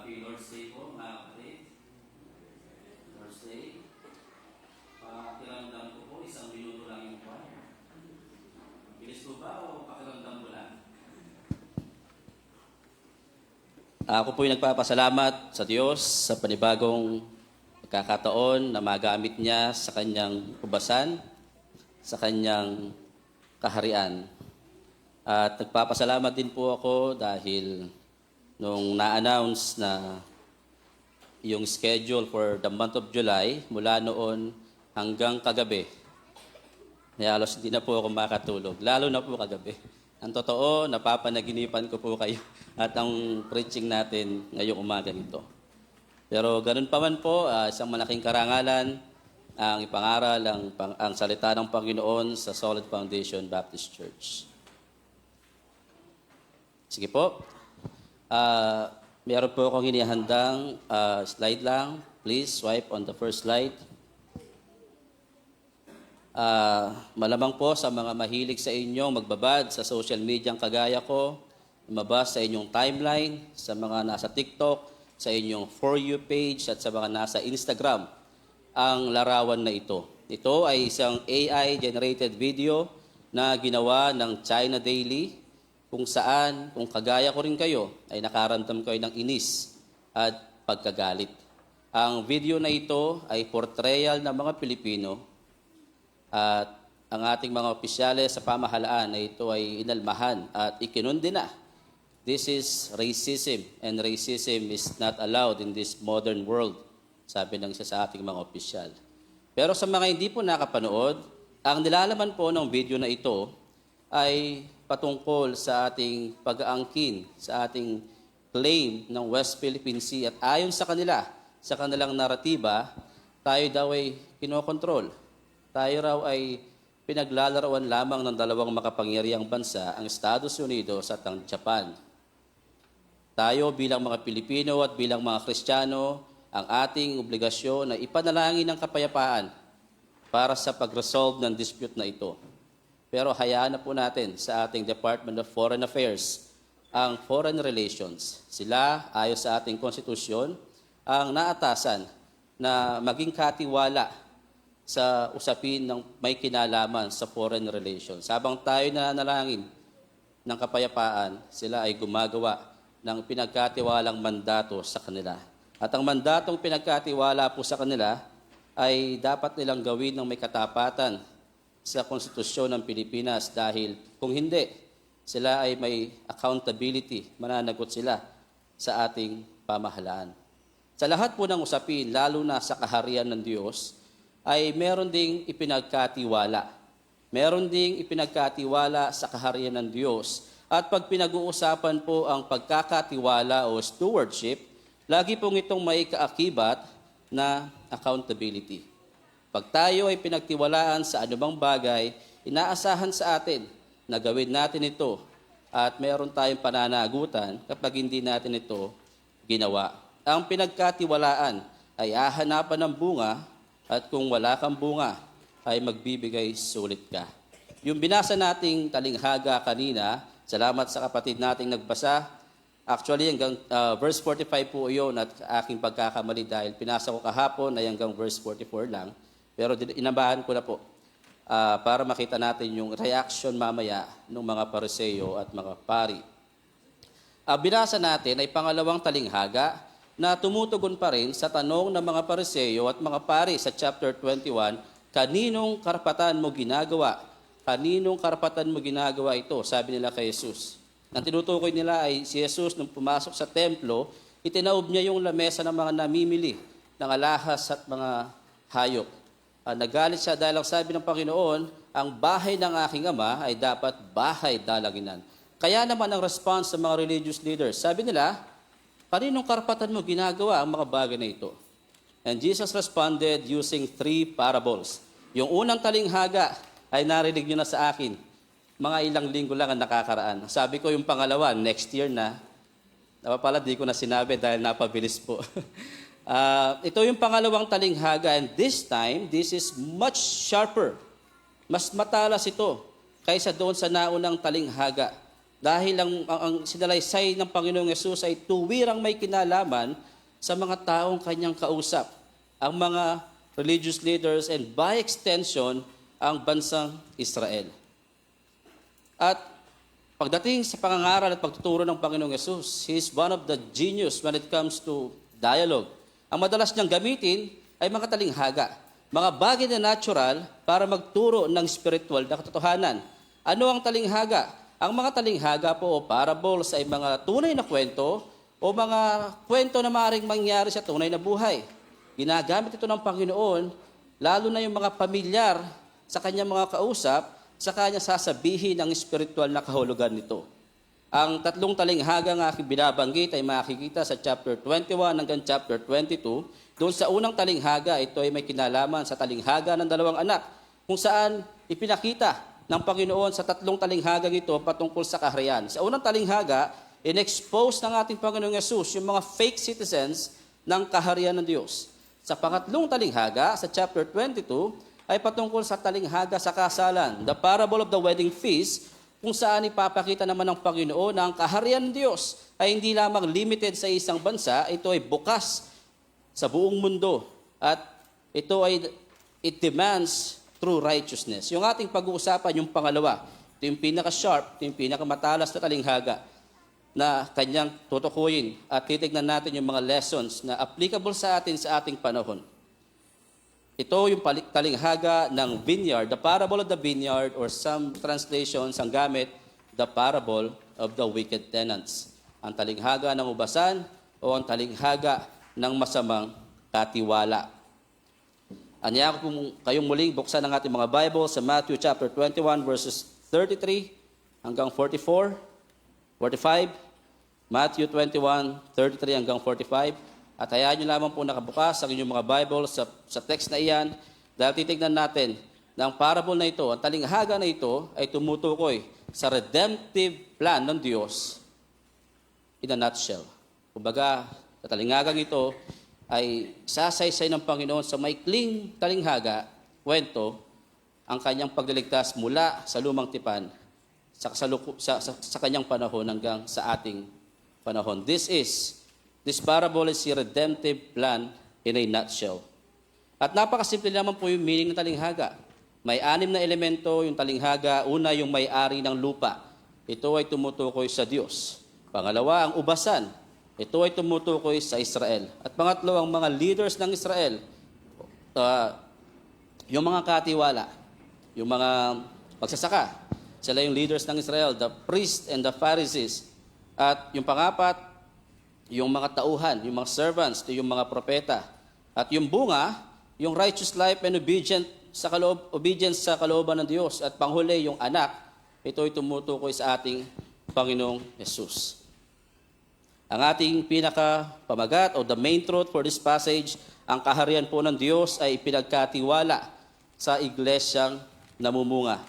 Happy Lord's Day po, mga kapatid. Lord's Day. Pakiramdam ko po, 1 minuto lang yung choir. Bilis ko ba o pakiramdam ko lang? Ako po yung nagpapasalamat sa Diyos sa panibagong pagkakataon na magamit niya sa kanyang kubasan, sa kanyang kaharian. At nagpapasalamat din po ako dahil nung na-announce na yung schedule for the month of July, mula noon hanggang kagabi, halos hindi na po ako makatulog, lalo na po kagabi. Ang totoo, napapanaginipan ko po kayo at ang preaching natin ngayong umaga nito. Pero ganun pa man po, isang malaking karangalan ang ipangaral ang salita ng Panginoon sa Solid Foundation Baptist Church. Sige po. Meron po akong inihandang slide lang. Please swipe on the first slide. Malamang po sa mga mahilig sa inyong magbabad sa social media ang kagaya ko, lumabas sa inyong timeline, sa mga nasa TikTok, sa inyong For You page at sa mga nasa Instagram ang larawan na ito. Ito ay isang AI-generated video na ginawa ng China Daily kung saan, kung kagaya ko rin kayo, ay nakaramdam kayo ng inis at pagkagalit. Ang video na ito ay portrayal ng mga Pilipino at ang ating mga opisyales sa pamahalaan na ito ay inalmahan at ikinundina. This is racism and racism is not allowed in this modern world, sabi ng isa sa ating mga opisyal. Pero sa mga hindi po nakapanood, ang nilalaman po ng video na ito ay patungkol sa ating pag-aangkin, sa ating claim ng West Philippine Sea at ayon sa kanila, sa kanilang naratiba, tayo daw ay kinokontrol. Tayo raw ay pinaglalaroan lamang ng dalawang makapangyarihang bansa, ang Estados Unidos at ang Japan. Tayo bilang mga Pilipino at bilang mga Kristiyano, ang ating obligasyon na ipanalangin ang kapayapaan para sa pag-resolve ng dispute na ito. Pero hayaan na po natin sa ating Department of Foreign Affairs ang foreign relations. Sila, ayon sa ating konstitusyon, ang naatasan na maging katiwala sa usapin ng may kinalaman sa foreign relations. Habang tayo nananalangin ng kapayapaan, sila ay gumagawa ng pinagkatiwalang mandato sa kanila. At ang mandatong pinagkatiwala po sa kanila ay dapat nilang gawin ng may katapatan sa konstitusyon ng Pilipinas dahil kung hindi, sila ay may accountability, mananagot sila sa ating pamahalaan. Sa lahat po ng usapin, lalo na sa kaharian ng Diyos, ay meron ding ipinagkatiwala. Meron ding ipinagkatiwala sa kaharian ng Diyos. At pag pinag-uusapan po ang pagkakatiwala o stewardship, lagi pong itong may kaakibat na accountability. Pag tayo ay pinagtiwalaan sa anumang bagay, inaasahan sa atin na gawin natin ito at meron tayong pananagutan kapag hindi natin ito ginawa. Ang pinagkatiwalaan ay hahanapan ng bunga at kung wala kang bunga ay magbibigay sulit ka. Yung binasa nating talinghaga kanina, salamat sa kapatid nating nagbasa. Actually, hanggang verse 45 po yun at aking pagkakamali dahil pinasa ko kahapon ay hanggang verse 44 lang. Pero inabahan ko na po para makita natin yung reaction mamaya ng mga Pariseo at mga pari. Binasa natin ay pangalawang talinghaga na tumutugon pa rin sa tanong ng mga Pariseo at mga pari sa chapter 21, kaninong karapatan mo ginagawa? Kaninong karapatan mo ginagawa ito? Sabi nila kay Jesus. Ang tinutukoy nila ay si Jesus nung pumasok sa templo, itinaob niya yung lamesa ng mga namimili ng alahas at mga hayop. Nagalit siya dahil ang sabi ng Panginoon, ang bahay ng aking ama ay dapat bahay dalanginan. Kaya naman ang response ng mga religious leaders, sabi nila, kaninong karapatan mo ginagawa ang mga bagay na ito? And Jesus responded using 3 parables. Yung unang talinghaga ay narinig nyo na sa akin. Mga ilang linggo lang ang nakakaraan. Sabi ko yung pangalawa, next year na. Pala, di ko na sinabi dahil napabilis po. Ito yung pangalawang talinghaga and this time, this is much sharper. Mas matalas ito kaysa doon sa naunang talinghaga. Dahil ang sinalaysay ng Panginoong Yesus ay tuwirang may kinalaman sa mga taong kanyang kausap, ang mga religious leaders and by extension, ang bansang Israel. At pagdating sa pangangaral at pagtuturo ng Panginoong Yesus, He is one of the genius when it comes to dialogue. Ang madalas niyang gamitin ay mga talinghaga, mga bagay na natural para magturo ng spiritual na katotohanan. Ano ang talinghaga? Ang mga talinghaga po o parables ay mga tunay na kwento o mga kwento na maaaring mangyari sa tunay na buhay. Ginagamit ito ng Panginoon, lalo na yung mga pamilyar sa kanyang mga kausap, sa kanya sasabihin ang spiritual na kahulugan nito. Ang tatlong talinghaga ng aking binabanggit ay makikita sa chapter 21 hanggang chapter 22. Doon sa unang talinghaga, ito ay may kinalaman sa talinghaga ng dalawang anak, kung saan ipinakita ng Panginoon sa tatlong talinghagang ito patungkol sa kaharian. Sa unang talinghaga, in-expose ng ating Panginoong Yesus yung mga fake citizens ng kaharian ng Diyos. Sa pangatlong talinghaga, sa chapter 22, ay patungkol sa talinghaga sa kasalan, the parable of the wedding feast, kung saan ipapakita naman ng Panginoon na ang kaharian ng Diyos ay hindi lamang limited sa isang bansa, ito ay bukas sa buong mundo. At ito ay, it demands true righteousness. Yung ating pag-uusapan, yung pangalawa, ito yung pinaka-sharp, ito yung pinakamatalas na talinghaga na kanyang tutukuyin at titignan natin yung mga lessons na applicable sa atin sa ating panahon. Ito yung talinghaga ng vineyard, the parable of the vineyard, or some translations ang gamit, the parable of the wicked tenants. Ang talinghaga ng ubasan o ang talinghaga ng masamang katiwala. Anya kung kayong muling buksan ang ating mga Bible sa Matthew chapter 21 verses 33 hanggang 44, 45, Matthew 21, 33 hanggang 45. At hayaan nyo lamang po nakabukas ang inyong mga Bible sa text na iyan dahil titignan natin na ang parable na ito, ang talinghaga na ito ay tumutukoy sa redemptive plan ng Diyos in a nutshell. Kumbaga, sa talinghagang ito ay sasaysay ng Panginoon sa maikling talinghaga, kwento, ang kanyang pagliligtas mula sa lumang tipan sa kanyang panahon hanggang sa ating panahon. This parable is a redemptive plan in a nutshell. At napakasimple naman po yung meaning ng talinghaga. May 6 na elemento yung talinghaga. Una, yung may-ari ng lupa. Ito ay tumutukoy sa Diyos. Pangalawa, ang ubasan. Ito ay tumutukoy sa Israel. At pangatlo, ang mga leaders ng Israel. Yung mga katiwala, yung mga magsasaka. Sila yung leaders ng Israel, the priests and the Pharisees. At yung pangapat, yung mga tauhan, yung mga servants, yung mga propeta. At yung bunga, yung righteous life and obedience sa kalooban ng Diyos. At panghuli, yung anak, ito ay tumutukoy sa ating Panginoong Yesus. Ang ating pinaka-pamagat o the main truth for this passage, ang kaharian po ng Diyos ay pinagkatiwala sa iglesyang namumunga.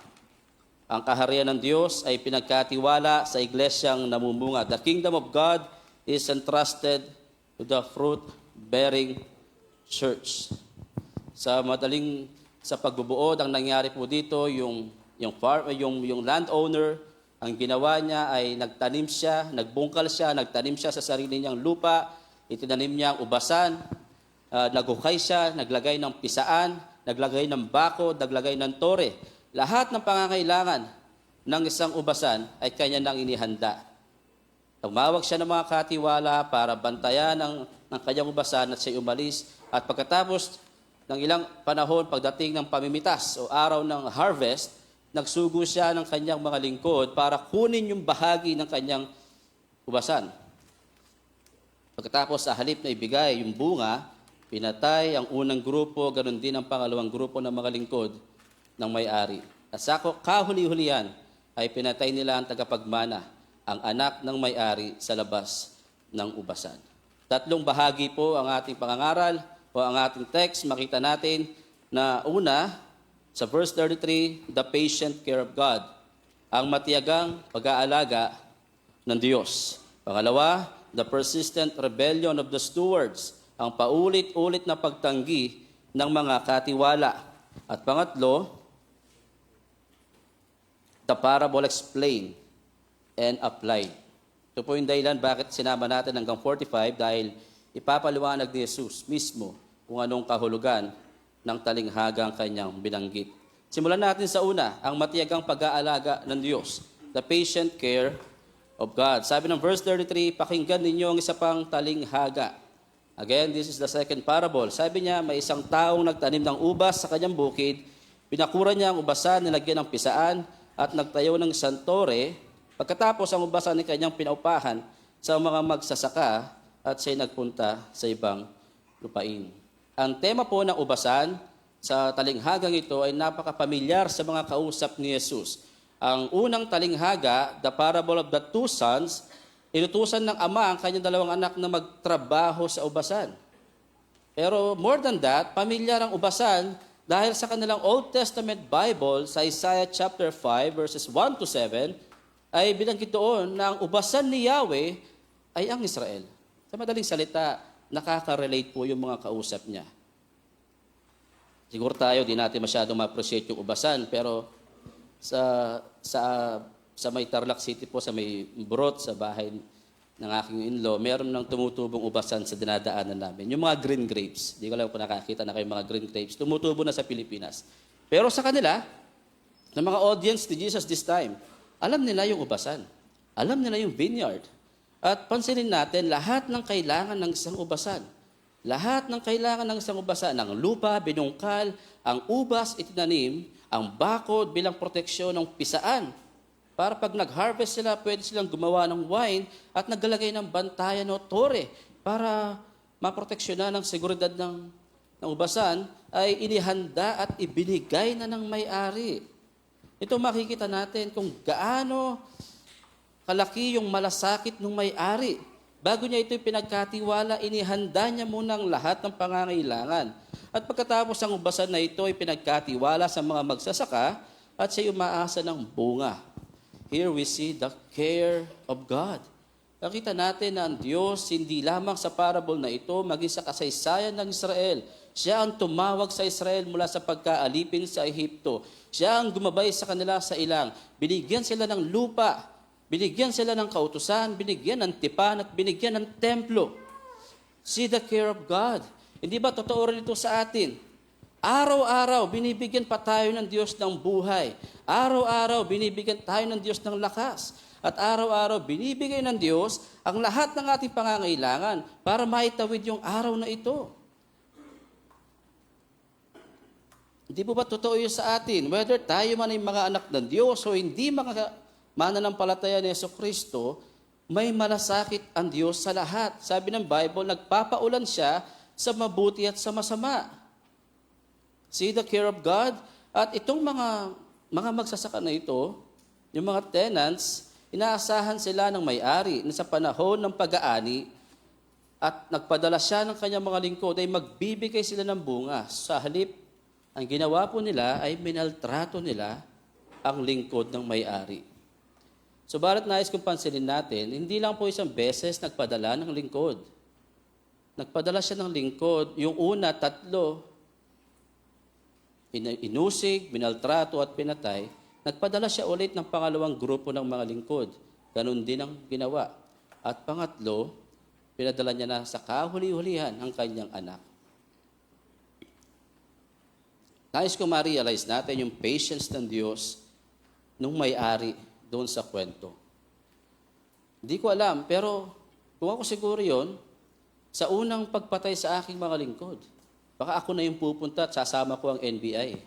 Ang kaharian ng Diyos ay pinagkatiwala sa iglesyang namumunga. The kingdom of God is entrusted to the fruit-bearing church. Sa pagbubuod, ang nangyari po dito, yung landowner, ang ginawa niya ay nagtanim siya, nagbungkal siya, nagtanim siya sa sarili niyang lupa, itinanim niya ang ubasan, naghukay siya, naglagay ng pisaan, naglagay ng bako, naglagay ng tore. Lahat ng pangangailangan ng isang ubasan ay kanya nang inihanda. Tumawag siya ng mga katiwala para bantayan ng kanyang ubasan at siya umalis. At pagkatapos ng ilang panahon, pagdating ng pamimitas o araw ng harvest, nagsugo siya ng kanyang mga lingkod para kunin yung bahagi ng kanyang ubasan. Pagkatapos sa halip na ibigay yung bunga, pinatay ang unang grupo, ganoon din ang pangalawang grupo ng mga lingkod ng may-ari. At sa kahuli-hulihan ay pinatay nila ang tagapagmana, ang anak ng may-ari sa labas ng ubasan. 3 bahagi po ang ating pangangaral o ang ating text. Makita natin na una, sa verse 33, the patient care of God, ang matiyagang pag-aalaga ng Diyos. Pangalawa, the persistent rebellion of the stewards, ang paulit-ulit na pagtanggi ng mga katiwala. At pangatlo, the parable explained and applied. Ito po yung dahilan bakit sinama natin hanggang 45 dahil ipapaliwanag ni Jesus mismo kung anong kahulugan ng talinghagang kanyang binanggit. Simulan natin sa una, ang matiyagang pag-aalaga ng Diyos, the patient care of God. Sabi ng verse 33, pakinggan ninyo ang isa pang talinghaga. Again, this is the second parable. Sabi niya, may isang taong nagtanim ng ubas sa kanyang bukid, pinakura niya ang ubasan, nilagyan ng pisaan, at nagtayo ng isang tore. Pagkatapos ang ubasan ni kanyang pinaupahan sa mga magsasaka at siya'y nagpunta sa ibang lupain. Ang tema po ng ubasan sa talinghagang ito ay napakapamilyar sa mga kausap ni Jesus. Ang unang talinghaga, the parable of the two sons, inutusan ng ama ang kanyang dalawang anak na magtrabaho sa ubasan. Pero more than that, pamilyar ang ubasan dahil sa kanilang Old Testament Bible sa Isaiah chapter 5 verses 1 to 7 ay binanggit doon na ang ubasan ni Yahweh ay ang Israel. Sa madaling salita, nakaka-relate po yung mga kausap niya. Siguro tayo, di natin masyadong ma-appreciate yung ubasan, pero sa may Tarlac City po, sa may Burot, sa bahay ng aking in-law, meron ng tumutubong ubasan sa dinadaanan namin. Yung mga green grapes, di ko alam kung nakakita na kayo mga green grapes, tumutubo na sa Pilipinas. Pero sa kanila, ng mga audience ni Jesus this time, alam nila yung ubasan. Alam nila yung vineyard. At pansinin natin, lahat ng kailangan ng isang ubasan. Lahat ng kailangan ng isang ubasan, ng lupa, binungkal, ang ubas, itinanim, ang bakod bilang proteksyon ng pisaan. Para pag nag-harvest sila, pwede silang gumawa ng wine at naglalagay ng bantayan o tore para maproteksyonan ng seguridad ng ubasan ay inihanda at ibinigay na ng may-ari. Ito makikita natin kung gaano kalaki yung malasakit ng may-ari. Bago niya ito pinagkatiwala, inihanda niya muna ang lahat ng pangangailangan. At pagkatapos ang ubasan na ito ay pinagkatiwala sa mga magsasaka at siya umaasa ng bunga. Here we see the care of God. Nakita natin na ang Diyos hindi lamang sa parable na ito, maging sa kasaysayan ng Israel. Siya ang tumawag sa Israel mula sa pagkaalipin sa Ehipto. Siya ang gumabay sa kanila sa ilang. Binigyan sila ng lupa. Binigyan sila ng kautusan, binigyan ng tipan at binigyan ng templo. See the care of God. Hindi ba totoo rin ito sa atin? Araw-araw, binibigyan pa tayo ng Diyos ng buhay. Araw-araw, binibigyan tayo ng Diyos ng lakas. At araw-araw, binibigay ng Diyos ang lahat ng ating pangangailangan para maitawid yung araw na ito. Hindi po ba totoo yun sa atin? Whether tayo man ay mga anak ng Diyos o hindi mga mananampalataya ni Jesucristo, may malasakit ang Diyos sa lahat. Sabi ng Bible, nagpapaulan siya sa mabuti at sa masama. See the care of God? At itong mga magsasaka na ito, yung mga tenants, inaasahan sila ng may-ari na sa panahon ng pag-aani at nagpadala siya ng kanyang mga lingkod ay magbibigay sila ng bunga. Sa halip, ang ginawa po nila ay minaltrato nila ang lingkod ng may-ari. Subalit nais kong pansinin natin, hindi lang po isang beses nagpadala ng lingkod. Nagpadala siya ng lingkod, yung una, 3, inusig, binaltrato at pinatay. Nagpadala siya ulit ng pangalawang grupo ng mga lingkod. Ganun din ang ginawa. At pangatlo, pinadala niya na sa kahuli-hulihan ang kanyang anak. Nais ko ma-realize natin yung patience ng Diyos nung may-ari doon sa kwento. Hindi ko alam, pero kung ako siguro yon, sa unang pagpatay sa aking mga lingkod, baka ako na yung pupunta at sasama ko ang NBI.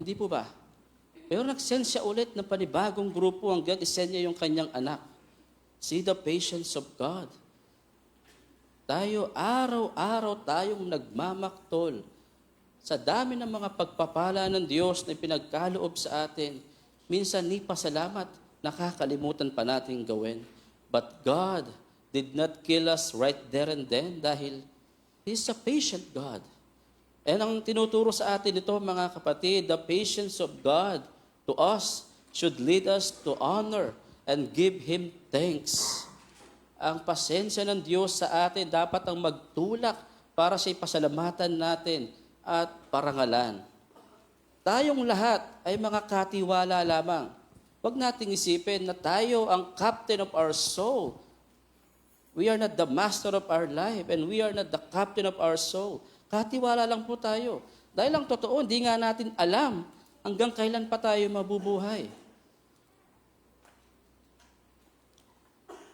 Hindi po ba? Pero nag-send siya ulit ng panibagong grupo hanggang isend niya yung kanyang anak. See the patience of God. Tayo, araw-araw tayong nagmamaktol sa dami ng mga pagpapala ng Diyos na pinagkaloob sa atin. Minsan, ni pasalamat, nakakalimutan pa natin gawin. But God did not kill us right there and then dahil He's a patient God. And ang tinuturo sa atin ito, mga kapatid, the patience of God to us should lead us to honor and give Him thanks. Ang pasensya ng Diyos sa atin dapat ang magtulak para sa ipasalamatan natin at parangalan. Tayong lahat ay mga katiwala lamang. Huwag nating isipin na tayo ang captain of our soul. We are not the master of our life and we are not the captain of our soul. Katiwala lang po tayo. Dahil ang totoo, hindi nga natin alam hanggang kailan pa tayo mabubuhay.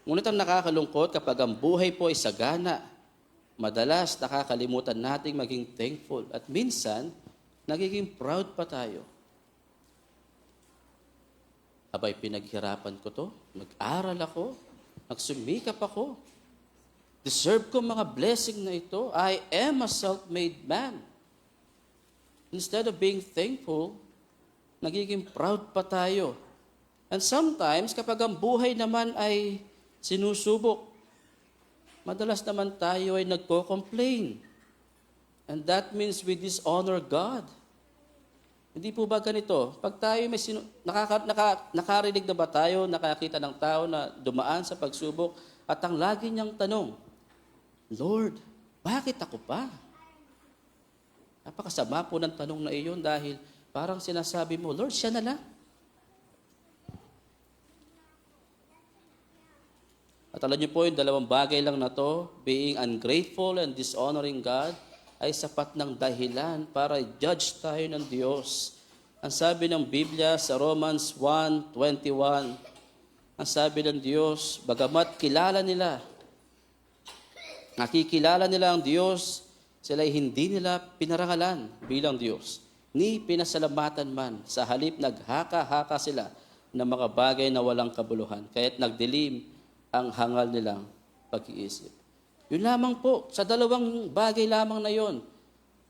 Ngunit ang nakakalungkot kapag ang buhay po ay sagana, madalas nakakalimutan nating maging thankful at minsan, nagiging proud pa tayo. Abay, pinaghirapan ko to, nag-aral ako, nagsumikap ako, deserve ko mga blessing na ito, I am a self-made man. Instead of being thankful, nagiging proud pa tayo. And sometimes, kapag ang buhay naman ay sinusubok, madalas naman tayo ay nagko-complain. And that means we dishonor God. Hindi po ba ganito? Pag tayo may nakarinig na ba tayo, nakakita ng tao na dumaan sa pagsubok at ang lagi niyang tanong, Lord, bakit ako pa? Napakasama po ng tanong na iyon dahil parang sinasabi mo, Lord, siya na lang. At alam niyo po, yung dalawang bagay lang na to, being ungrateful and dishonoring God, ay sapat ng dahilan para judge tayo ng Diyos. Ang sabi ng Biblia sa Romans 1:21, ang sabi ng Diyos, bagamat kilala nila, nakikilala nila ang Diyos, sila'y hindi nila pinarangalan bilang Diyos, ni pinasalamatan man, sa halip naghaka-haka sila ng mga bagay na walang kabuluhan, kaya't nagdilim ang hangal nilang pag-iisip. Yun lamang po, sa dalawang bagay lamang na yon,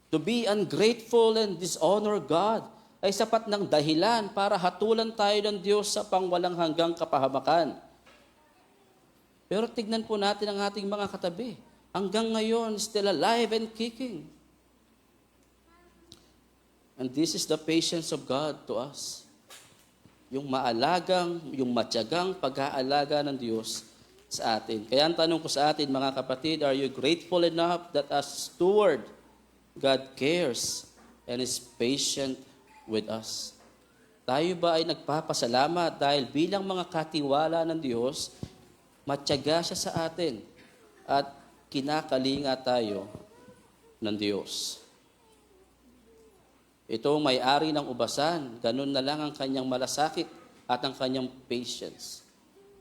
to be ungrateful and dishonor God, ay sapat ng dahilan para hatulan tayo ng Diyos sa pangwalang hanggang kapahamakan. Pero tignan po natin ang ating mga katabi. Hanggang ngayon, still alive and kicking. And this is the patience of God to us. Yung matyagang pag-aalaga ng Diyos sa atin. Kaya ang tanong ko sa atin, mga kapatid, are you grateful enough that as steward, God cares and is patient with us? Tayo ba ay nagpapasalamat dahil bilang mga katiwala ng Diyos, matyaga siya sa atin at kinakalinga tayo ng Diyos. Itong may-ari ng ubasan, ganun na lang ang kanyang malasakit at ang kanyang patience.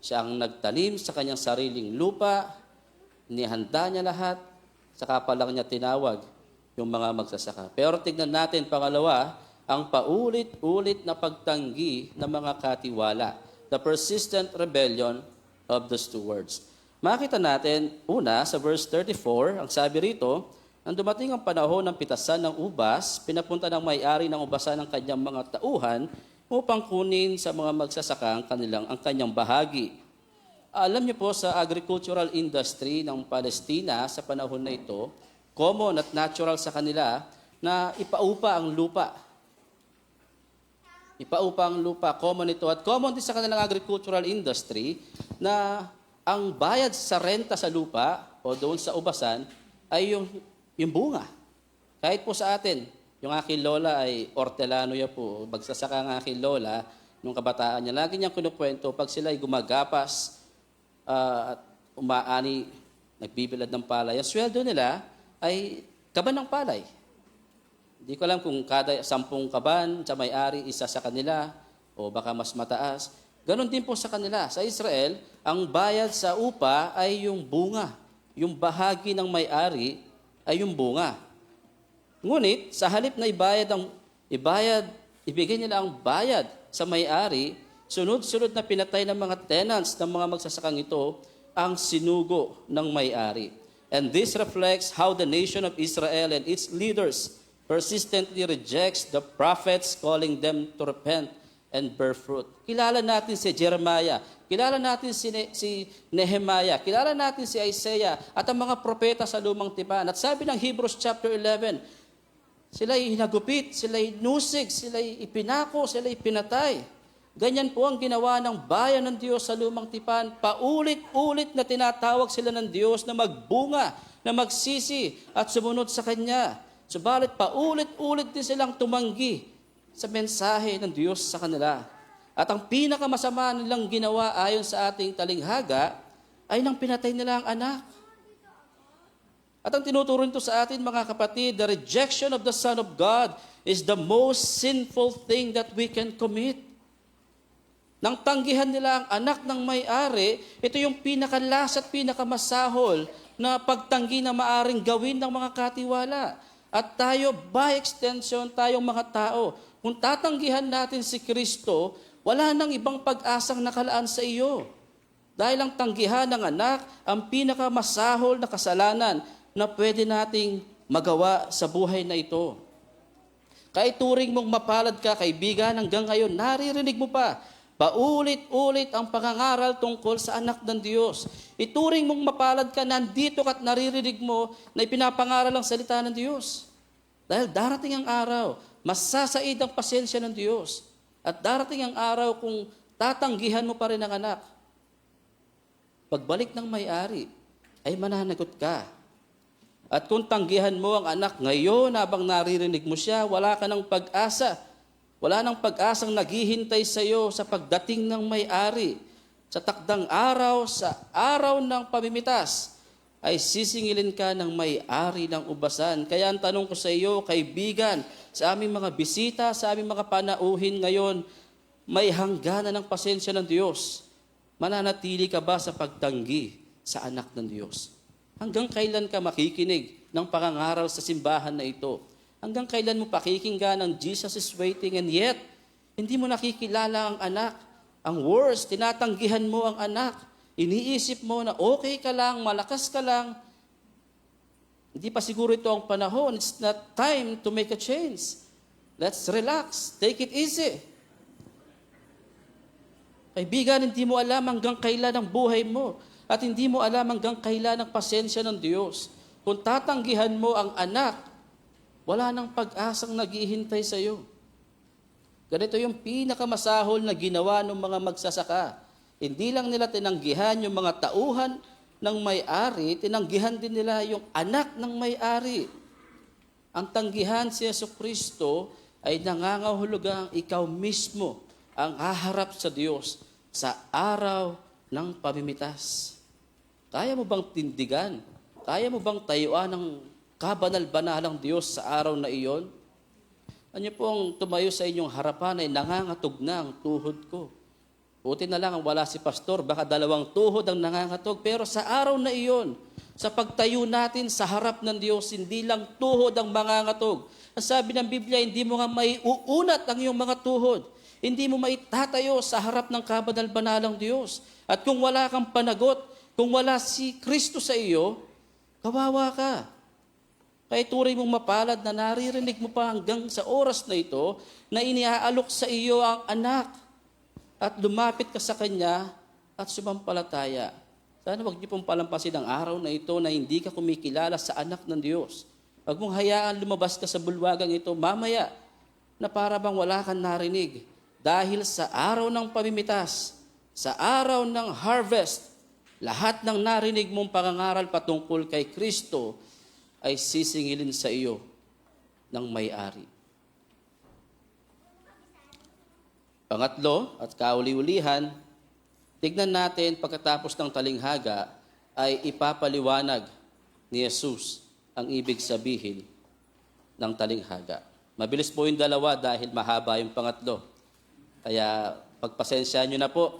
Siya ang nagtanim sa kanyang sariling lupa, nihanda niya lahat, saka pa lang niya tinawag yung mga magsasaka. Pero tignan natin, pangalawa, ang paulit-ulit na pagtanggi ng mga katiwala. The persistent rebellion of the stewards. Makita natin, una, sa verse 34, ang sabi rito, nang dumating ang panahon ng pitasan ng ubas, pinapunta ng may-ari ng ubasan ng kanyang mga tauhan upang kunin sa mga magsasaka ang kanyang bahagi. Alam niyo po, sa agricultural industry ng Palestina sa panahon na ito, common at natural sa kanila na ipaupa ang lupa. Ipaupa ang lupa, common ito. At common din sa kanilang agricultural industry na ang bayad sa renta sa lupa o doon sa ubasan ay yung bunga. Kahit po sa atin, yung aking lola ay hortelano ya po. Magsasaka ang aking lola, nung kabataan niya, lagi niyang kinukwento, pag sila ay gumagapas at umaani, nagbibilad ng palay, ang sweldo nila ay kaban ng palay. Hindi ko alam kung kada 10 kaban sa may-ari, isa sa kanila, o baka mas mataas. Ganon din po sa kanila. Sa Israel, ang bayad sa upa ay yung bunga. Yung bahagi ng may-ari ay yung bunga. Ngunit, sa halip na ibigay nila ang bayad sa may-ari, sunod-sunod na pinatay ng mga tenants ng mga magsasakang ito ang sinugo ng may-ari. And this reflects how the nation of Israel and its leaders persistently rejects the prophets calling them to repent and bear fruit. Kilala natin si Jeremiah, kilala natin si Nehemiah, kilala natin si Isaiah at ang mga propeta sa lumang tipan. At sabi ng Hebrews chapter 11, sila'y hinagupit, sila'y nusig, sila'y ipinako, sila'y pinatay. Ganyan po ang ginawa ng bayan ng Diyos sa lumang tipan. Paulit-ulit na tinatawag sila ng Diyos na magbunga, na magsisi at sumunod sa Kanya. Subalit paulit-ulit din silang tumanggi sa mensahe ng Diyos sa kanila. At ang pinakamasama nilang ginawa ayon sa ating talinghaga ay nang pinatay nila ang anak. At ang tinuturo nito sa atin, mga kapatid, the rejection of the Son of God is the most sinful thing that we can commit. Nang tanggihan nila ang anak ng may-ari, ito yung pinakalas at pinakamasahol na pagtanggi na maaring gawin ng mga katiwala. At tayo, by extension, tayong mga tao, kung tatanggihan natin si Kristo, wala nang ibang pag-asang nakalaan sa iyo. Dahil ang tanggihan ng anak, ang pinakamasahol na kasalanan na pwede nating magawa sa buhay na ito. Kahit turing mong mapalad ka, kaibigan, hanggang ngayon, naririnig mo pa, paulit-ulit ang pangangaral tungkol sa anak ng Diyos. Ituring mong mapalad ka, nandito ka at naririnig mo na ipinapangaral ang salita ng Diyos. Dahil darating ang araw, masasaid ang pasensya ng Diyos. At darating ang araw kung tatanggihan mo pa rin ang anak. Pagbalik ng may-ari, ay mananagot ka. At kung tanggihan mo ang anak ngayon habang naririnig mo siya, wala ka ng pag-asa. Wala ng pag-asang naghihintay sa iyo sa pagdating ng may-ari. Sa takdang araw, sa araw ng pamimitas, ay sisingilin ka ng may-ari ng ubasan. Kaya ang tanong ko sa iyo, kaibigan, sa aming mga bisita, sa aming mga panauhin ngayon, may hangganan ng pasensya ng Diyos. Mananatili ka ba sa pagtanggi sa anak ng Diyos? Hanggang kailan ka makikinig ng pangangaral sa simbahan na ito? Hanggang kailan mo pakikinggan ng Jesus is waiting and yet, hindi mo nakikilala ang anak. Ang worst, tinatanggihan mo ang anak. Iniisip mo na okay ka lang, malakas ka lang. Hindi pa siguro ito ang panahon. It's not time to make a change. Let's relax. Take it easy. Kaibigan, hindi mo alam hanggang kailan ang buhay mo. At hindi mo alam hanggang kailan ang pasensya ng Diyos. Kung tatanggihan mo ang anak, wala nang pag-asang naghihintay sa iyo. Ganito yung pinakamasahol na ginawa ng mga magsasaka. Hindi lang nila tinanggihan yung mga tauhan ng may-ari, tinanggihan din nila yung anak ng may-ari. Ang tanggihan si Jesucristo ay nangangahulugang ikaw mismo ang haharap sa Diyos sa araw ng pamimitas. Kaya mo bang tindigan? Kaya mo bang tayuan ng kabanal-banalang Diyos sa araw na iyon? Ano po ang tumayo sa inyong harapan ay nangangatog na ang tuhod ko. Buti na lang ang wala si pastor, baka 2 tuhod ang nangangatog. Pero sa araw na iyon, sa pagtayo natin sa harap ng Diyos, hindi lang tuhod ang mangangatog. Ang sabi ng Biblia, hindi mo nga maiuunat ang iyong mga tuhod. Hindi mo maitatayo sa harap ng kabanal-banalang Diyos. At kung wala kang panagot, kung wala si Kristo sa iyo, kawawa ka. Kaya turing mong mapalad na naririnig mo pa hanggang sa oras na ito na iniaalok sa iyo ang anak at lumapit ka sa kanya at sumampalataya. Sana wag niyo pong palampasin ang araw na ito na hindi ka kumikilala sa anak ng Diyos. Wag mong hayaan lumabas ka sa bulwagang ito mamaya na para bang wala kang narinig. Dahil sa araw ng pamimitas, sa araw ng harvest, lahat ng narinig mong pangangaral patungkol kay Kristo ay sisingilin sa iyo ng may-ari. Pangatlo at kauli-ulihan, tignan natin pagkatapos ng talinghaga ay ipapaliwanag ni Jesus ang ibig sabihin ng talinghaga. Mabilis po yung dalawa dahil mahaba yung pangatlo. Kaya pagpasensya nyo na po.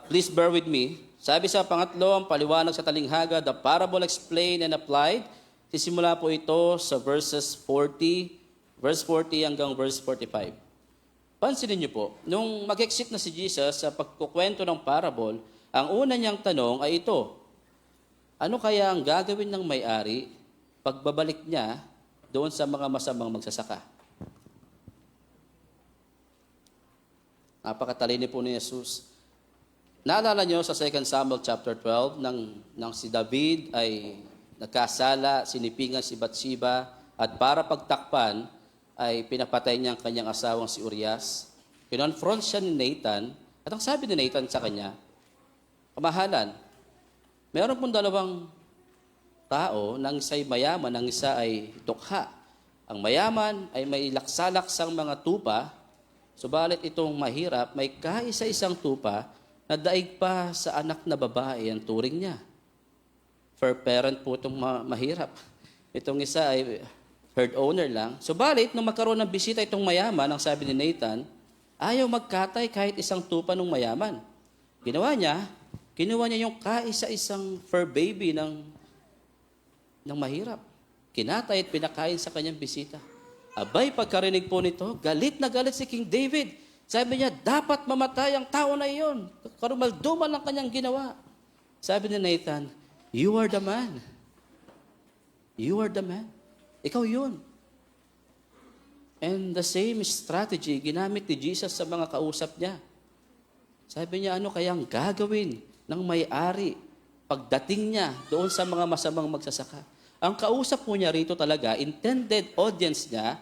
Please bear with me. Sabi sa pangatlo, ang paliwanag sa talinghaga, the parable explained and applied. Sisimula po ito sa verse 40 hanggang verse 45. Pansinin niyo po, nung mag-exit na si Jesus sa pagkukwento ng parable, ang una niyang tanong ay ito, ano kaya ang gagawin ng may-ari pagbabalik niya doon sa mga masamang magsasaka? Napakatalino po ni Jesus. Naalala niyo sa 2 Samuel chapter 12 nang si David ay nagkasala, sinipingan si Bathsheba at para pagtakpan ay pinapatay niya ang kanyang asawang si Urias. Kinonfront siya ni Nathan at ang sabi ni Nathan sa kanya, kamahalan, meron pong 2 tao, nang isa'y mayaman, nang isa ay tukha. Ang mayaman ay may laksalaksang mga tupa Subalit itong mahirap, may kaisa-isang tupa na daig pa sa anak na babae ang turing niya. For parent po itong mahirap. Itong isa ay herd owner lang. Subalit, nung magkaroon ng bisita itong mayaman, ang sabi ni Nathan, ayaw magkatay kahit isang tupa ng mayaman. Ginawa niya, kinuha niya yung kaisa-isang fur baby ng mahirap. Kinatay at pinakain sa kanyang bisita. Abay, pagkarinig po nito, galit na galit si King David. Sabi niya, dapat mamatay ang tao na iyon. Karumaldumal ang kanyang ginawa. Sabi ni Nathan, you are the man. You are the man. Ikaw yun. And the same strategy ginamit ni Jesus sa mga kausap niya. Sabi niya, ano kayang gagawin ng may-ari pagdating niya doon sa mga masamang magsasaka? Ang kausap po niya rito talaga, intended audience niya,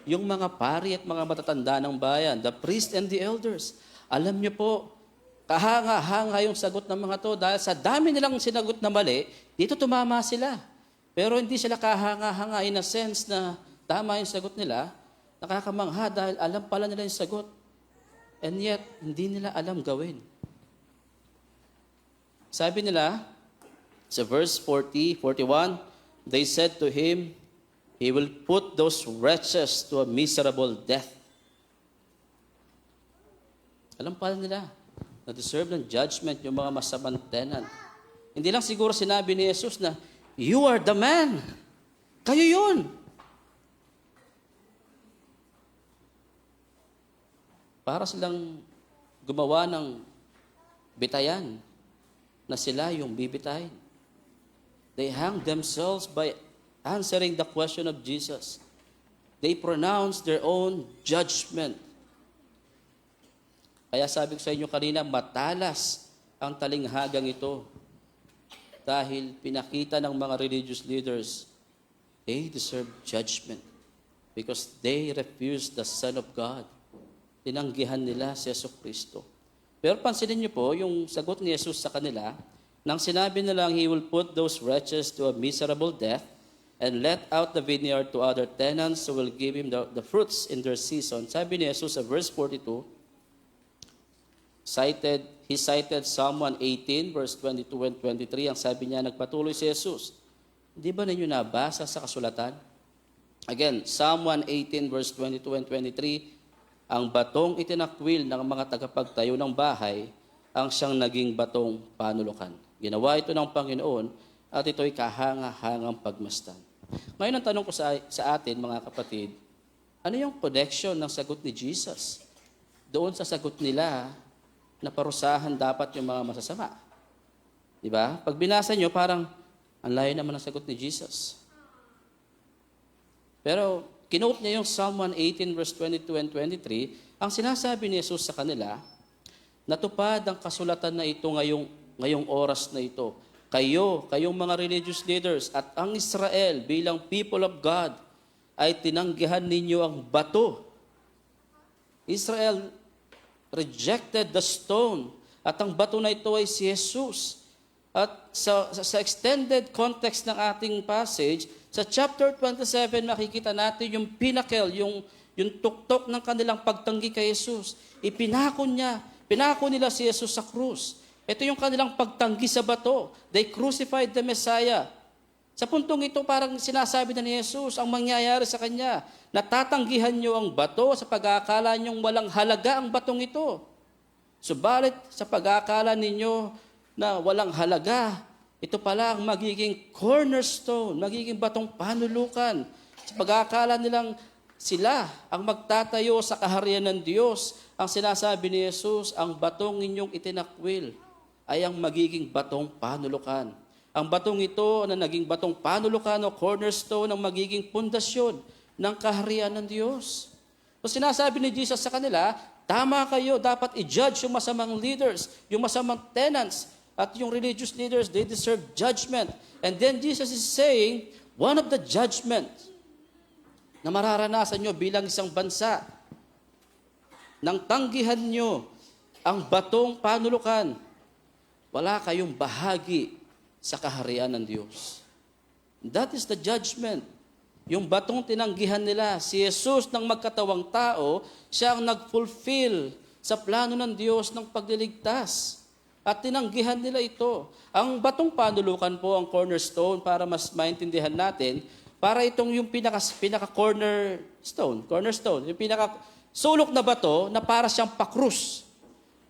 yung mga pari at mga matatanda ng bayan, the priest and the elders. Alam niyo po, kahanga-hanga yung sagot ng mga to dahil sa dami nilang sinagot na mali, dito tumama sila. Pero hindi sila kahanga-hanga in a sense na tama yung sagot nila, nakakamangha dahil alam pala nila yung sagot. And yet, hindi nila alam gawin. Sabi nila, sa verse 40, 41, they said to him, he will put those wretches to a miserable death. Alam pala nila na deserve ng judgment yung mga masamang tenant. Hindi lang siguro sinabi ni Jesus na, you are the man. Kayo yun. Para silang gumawa ng bitayan na sila yung bibitayin. They hang themselves by answering the question of Jesus. They pronounce their own judgment. Kaya sabi ko sa inyo kanina, matalas ang talinghagang ito. Dahil pinakita ng mga religious leaders, they deserve judgment because they refused the Son of God. Tinanggihan nila si Jesucristo. Pero pansinin niyo po, yung sagot ni Jesus sa kanila, nang sinabi na lang, he will put those wretches to a miserable death and let out the vineyard to other tenants who will give him the fruits in their season. Sabi ni Jesus sa verse 42, he cited Psalm 118, verse 22 and 23. Ang sabi niya, nagpatuloy si Jesus. Hindi ba ninyo nabasa sa kasulatan? Again, Psalm 118, verse 22 and 23, ang batong itinakwil ng mga tagapagtayo ng bahay, ang siyang naging batong panulukan. Ginawa ito ng Panginoon at ito'y kahanga-hangang pagmasdan. Ngayon ang tanong ko sa atin, mga kapatid, ano yung connection ng sagot ni Jesus doon sa sagot nila na parusahan dapat yung mga masasama? Diba? Pag binasa nyo, parang ang layo naman ang sagot ni Jesus. Pero kinote niya yung Psalm 118 verse 22 and 23, ang sinasabi ni Jesus sa kanila, natupad ang kasulatan na ito ngayong oras na ito. Kayong mga religious leaders at ang Israel bilang people of God ay tinanggihan ninyo ang bato. Israel rejected the stone at ang bato na ito ay si Jesus. At sa extended context ng ating passage, sa chapter 27, makikita natin yung pinnacle, yung tuktok ng kanilang pagtanggi kay Jesus. Pinako nila si Jesus sa krus. Ito yung kanilang pagtanggi sa bato. They crucified the Messiah. Sa puntong ito, parang sinasabi na ni Jesus, ang mangyayari sa kanya, natatanggihan niyo ang bato sa pag-aakala niyong walang halaga ang batong ito. Subalit sa pag-aakala ninyo na walang halaga, ito pala ang magiging cornerstone, magiging batong panulukan. Sa pag-aakala nilang sila ang magtatayo sa kaharian ng Diyos, ang sinasabi ni Jesus, ang batong inyong itinakwil ay ang magiging batong panulukan. Ang batong ito na naging batong panulukan o cornerstone ang magiging pundasyon ng kaharian ng Diyos. So sinasabi ni Jesus sa kanila, tama kayo, dapat i-judge yung masamang leaders, yung masamang tenants, at yung religious leaders, they deserve judgment. And then Jesus is saying, one of the judgments na mararanasan nyo bilang isang bansa, nang tanggihan nyo ang batong panulukan, wala kayong bahagi sa kaharian ng Diyos. That is the judgment Yung batong tinanggihan nila, si Jesus ng magkatawang tao, siya ang nag-fulfill sa plano ng Diyos ng pagliligtas. At tinanggihan nila ito. Ang batong panulukan po ang cornerstone para mas maintindihan natin, para itong yung cornerstone, yung sulok na bato na para siyang pakrus.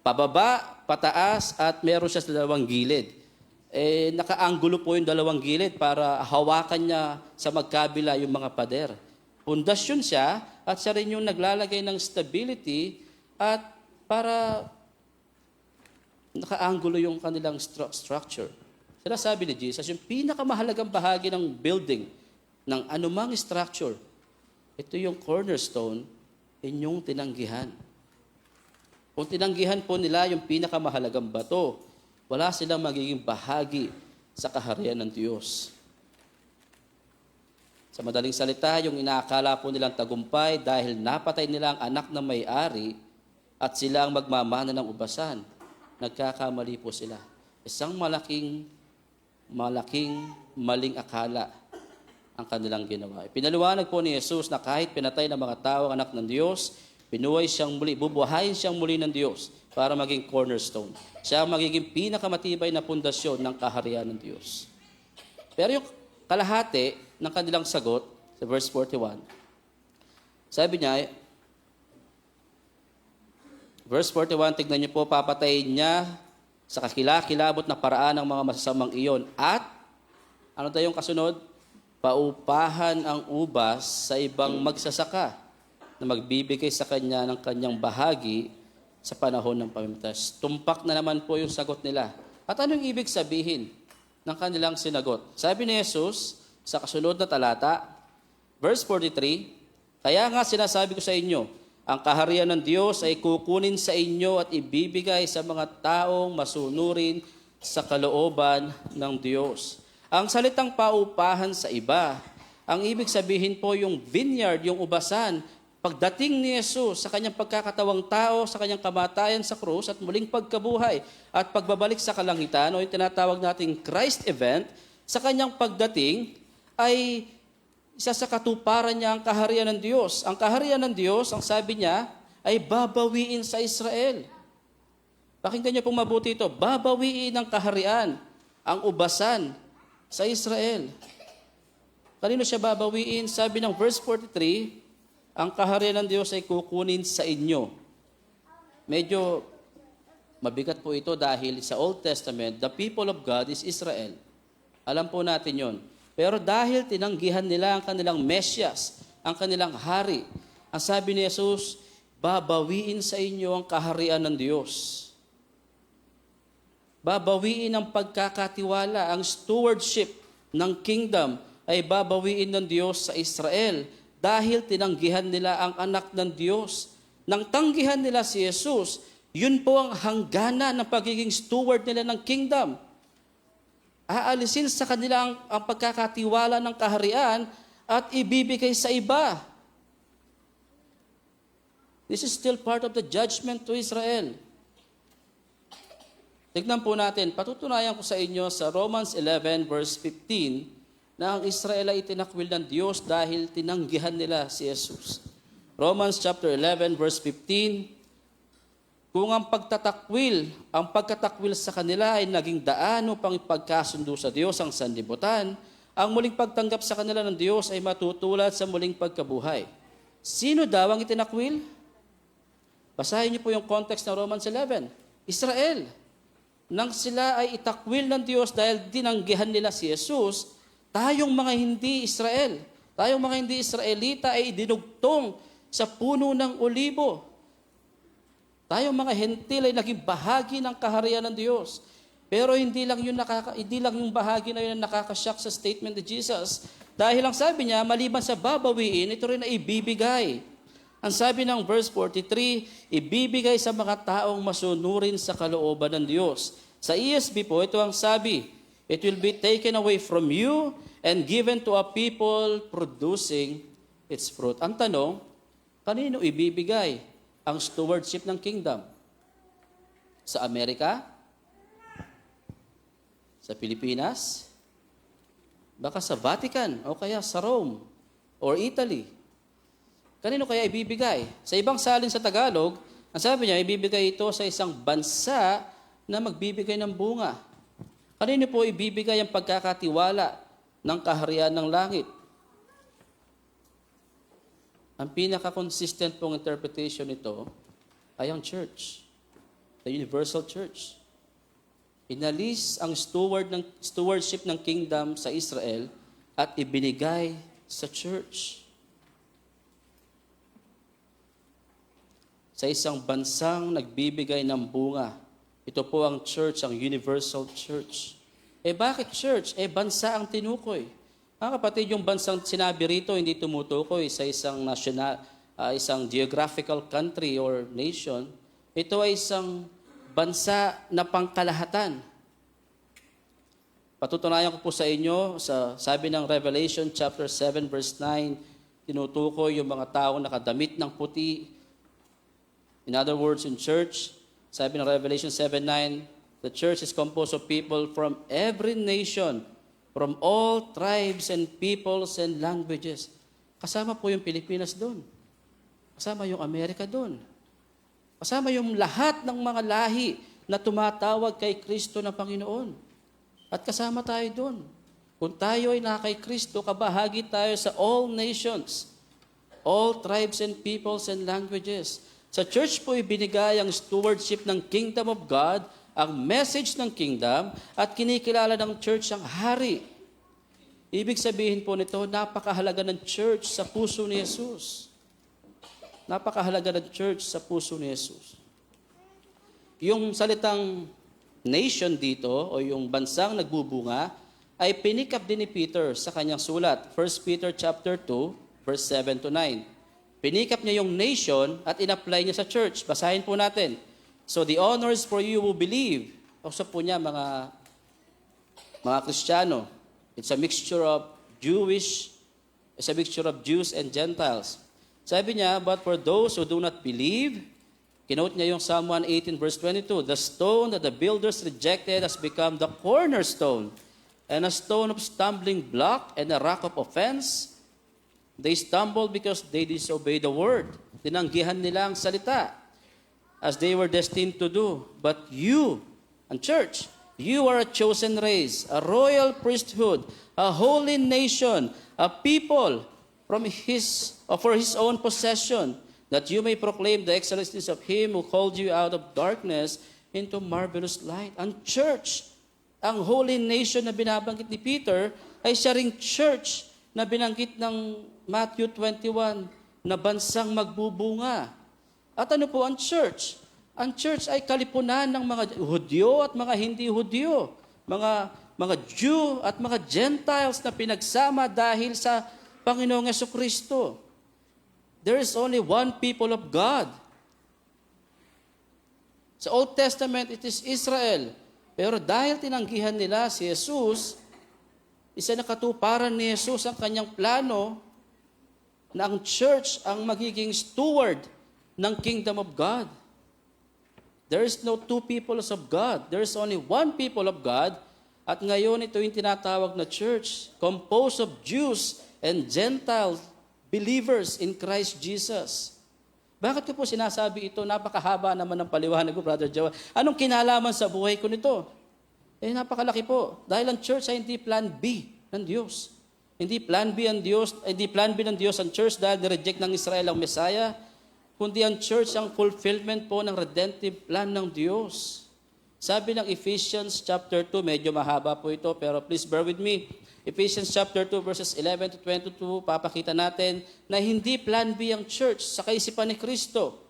Pababa, pataas, at meron siya sa dalawang gilid. Nakaanggulo po yung dalawang gilid para hawakan niya sa magkabila yung mga pader. Pundasyon siya at siya rin yung naglalagay ng stability at para nakaanggulo yung kanilang structure. Sinasabi ni Jesus, yung pinakamahalagang bahagi ng building, ng anumang structure, ito yung cornerstone, inyong tinanggihan. Kung tinanggihan po nila yung pinakamahalagang bato, wala silang magiging bahagi sa kaharian ng Diyos. Sa madaling salita, yung inaakala po nilang tagumpay dahil napatay nila ang anak na may-ari at sila ang magmamana ng ubasan, nagkakamali po sila. Isang malaking maling akala ang kanilang ginawa. Pinaliwanag po ni Jesus na kahit pinatay ng mga tao ang anak ng Diyos, bubuhayin siyang muli ng Diyos para maging cornerstone. Siya ang magiging pinakamatibay na pundasyon ng kaharian ng Diyos. Pero yung kalahati ng kanilang sagot, sa verse 41, sabi niya, verse 41, tignan niyo po, papatayin niya sa kakilakilabot na paraan ng mga masasamang iyon. At, ano tayong kasunod? Paupahan ang ubas sa ibang magsasaka na magbibigay sa kanya ng kanyang bahagi sa panahon ng pamimitas. Tumpak na naman po yung sagot nila. At anong ibig sabihin ng kanilang sinagot? Sabi ni Jesus sa kasunod na talata, verse 43, kaya nga sinasabi ko sa inyo, ang kaharian ng Diyos ay kukunin sa inyo at ibibigay sa mga taong masunurin sa kalooban ng Diyos. Ang salitang paupahan sa iba, ang ibig sabihin po yung vineyard, yung ubasan, pagdating ni Jesus sa kanyang pagkakatawang tao, sa kanyang kamatayan sa krus at muling pagkabuhay at pagbabalik sa kalangitan o yung tinatawag nating Christ event, sa kanyang pagdating ay isa sa katuparan niya ang kaharian ng Diyos. Ang kaharian ng Diyos, ang sabi niya, ay babawiin sa Israel. Pakinggan niyo pong mabuti ito. Babawiin ang kaharian, ang ubasan sa Israel. Kanino siya babawiin? Sabi ng verse 43, ang kaharian ng Diyos ay kukunin sa inyo. Medyo mabigat po ito dahil sa Old Testament, the people of God is Israel. Alam po natin yon. Pero dahil tinanggihan nila ang kanilang Mesyas, ang kanilang hari, ang sabi ni Jesus, babawiin sa inyo ang kaharian ng Diyos. Babawiin ang pagkakatiwala, ang stewardship ng kingdom ay babawiin ng Diyos sa Israel dahil tinanggihan nila ang anak ng Diyos. Nang tanggihan nila si Jesus, yun po ang hangganan ng pagiging steward nila ng kingdom. Aalisin sa kanila ang pagkakatiwala ng kaharian at ibibigay sa iba. This is still part of the judgment to Israel. Tignan po natin, patutunayan ko sa inyo sa Romans 11 verse 15 na ang Israel ay itinakwil ng Diyos dahil tinanggihan nila si Jesus. Romans chapter 11 verse 15, kung ang pagkatakwil sa kanila ay naging daan upang ipagkasundo sa Diyos ang sanlibutan, ang muling pagtanggap sa kanila ng Diyos ay matutulad sa muling pagkabuhay. Sino daw ang itinakwil? Basahin niyo po yung context ng Romans 11. Israel. Nang sila ay itakwil ng Diyos dahil dinanggihan nila si Jesus, tayong mga hindi Israel, tayong mga hindi Israelita ay dinugtong sa puno ng olibo. Tayong mga hentil ay naging bahagi ng kaharian ng Diyos. Pero hindi lang yung bahagi na yun ang nakakashock sa statement ni Jesus. Dahil ang sabi niya, maliban sa babawiin, ito rin ay ibibigay. Ang sabi ng verse 43, ibibigay sa mga taong masunurin sa kalooban ng Diyos. Sa ESV po, ito ang sabi, it will be taken away from you and given to a people producing its fruit. Ang tanong, kanino ibibigay ang stewardship ng kingdom? Sa Amerika? Sa Pilipinas? Baka sa Vatican o kaya sa Rome? or Italy. Kanino kaya ibibigay? Sa ibang salin sa Tagalog, ang sabi niya, ibibigay ito sa isang bansa na magbibigay ng bunga. Kanino po ibibigay ang pagkakatiwala ng kaharian ng langit? Ang pinaka-consistent pong interpretation nito ay ang church, the universal church. Inalis ang stewardship ng kingdom sa Israel at ibinigay sa church. Sa isang bansang nagbibigay ng bunga. Ito po ang church, ang universal church. Bakit church? Bansa ang tinukoy. Mga kapatid, yung bansang sinabi rito, hindi tumutukoy sa isang isang geographical country or nation. Ito ay isang bansa na pangkalahatan. Patutunayan ko po sa inyo, sabi ng Revelation chapter 7 verse 9, tinutukoy yung mga taong nakadamit ng puti. In other words, in church, sabi ng Revelation 7:9, the church is composed of people from every nation, from all tribes and peoples and languages. Kasama po yung Pilipinas doon. Kasama yung Amerika doon. Kasama yung lahat ng mga lahi na tumatawag kay Kristo na Panginoon. At kasama tayo doon. Kung tayo ay na kay Kristo, kabahagi tayo sa all nations, all tribes and peoples and languages. Sa church po ibinigay ang stewardship ng kingdom of God, ang message ng kingdom, at kinikilala ng church ang hari. Ibig sabihin po nito, napakahalaga ng church sa puso ni Jesus. Napakahalaga ng church sa puso ni Jesus. Yung salitang nation dito, o yung bansang nagbubunga, ay pinikap din ni Peter sa kanyang sulat. 1 Peter chapter 2, verse 7 to 9. Pinikap niya yung nation at in-apply niya sa church. Basahin po natin. So the honors for you who believe. Kasi po niya mga Kristiyano. It's a mixture of Jews and Gentiles. Sabi niya, but for those who do not believe, kinote niya yung Psalm 118 verse 22, the stone that the builders rejected has become the cornerstone, and a stone of stumbling block and a rock of offense. They stumbled because they disobeyed the word. Tinanggihan nila ang salita as they were destined to do. But you, ang church, you are a chosen race, a royal priesthood, a holy nation, a people for his own possession, that you may proclaim the excellencies of him who called you out of darkness into marvelous light. Ang church, ang holy nation na binabanggit ni Peter, ay siya ring church na binanggit ng Matthew 21 na bansang magbubunga. At ano po ang church? Ang church ay kalipunan ng mga Hudyo at mga hindi Hudyo, mga Jew at mga Gentiles na pinagsama dahil sa Panginoong Jesucristo. There is only one people of God. Sa Old Testament, it is Israel. Pero dahil tinanggihan nila si Jesus, isa na katuparan ni Jesus ang kanyang plano na ang church ang magiging steward ng kingdom of God. There is no two peoples of God. There is only one people of God. At ngayon ito yung tinatawag na church, composed of Jews and Gentile believers in Christ Jesus. Bakit ko po sinasabi ito? Napakahaba naman ng paliwanag ko, Brother Joel. Anong kinalaman sa buhay ko nito? Napakalaki po. Dahil ang church ay hindi plan B ng Diyos. Hindi plan B ng Diyos ang church dahil nireject ng Israel ang Messiah, kundi ang church ang fulfillment po ng redemptive plan ng Diyos. Sabi ng Ephesians chapter 2, medyo mahaba po ito, pero please bear with me. Ephesians chapter 2 verses 11 to 22, papakita natin na hindi plan B ang church sa kaisipan ni Kristo.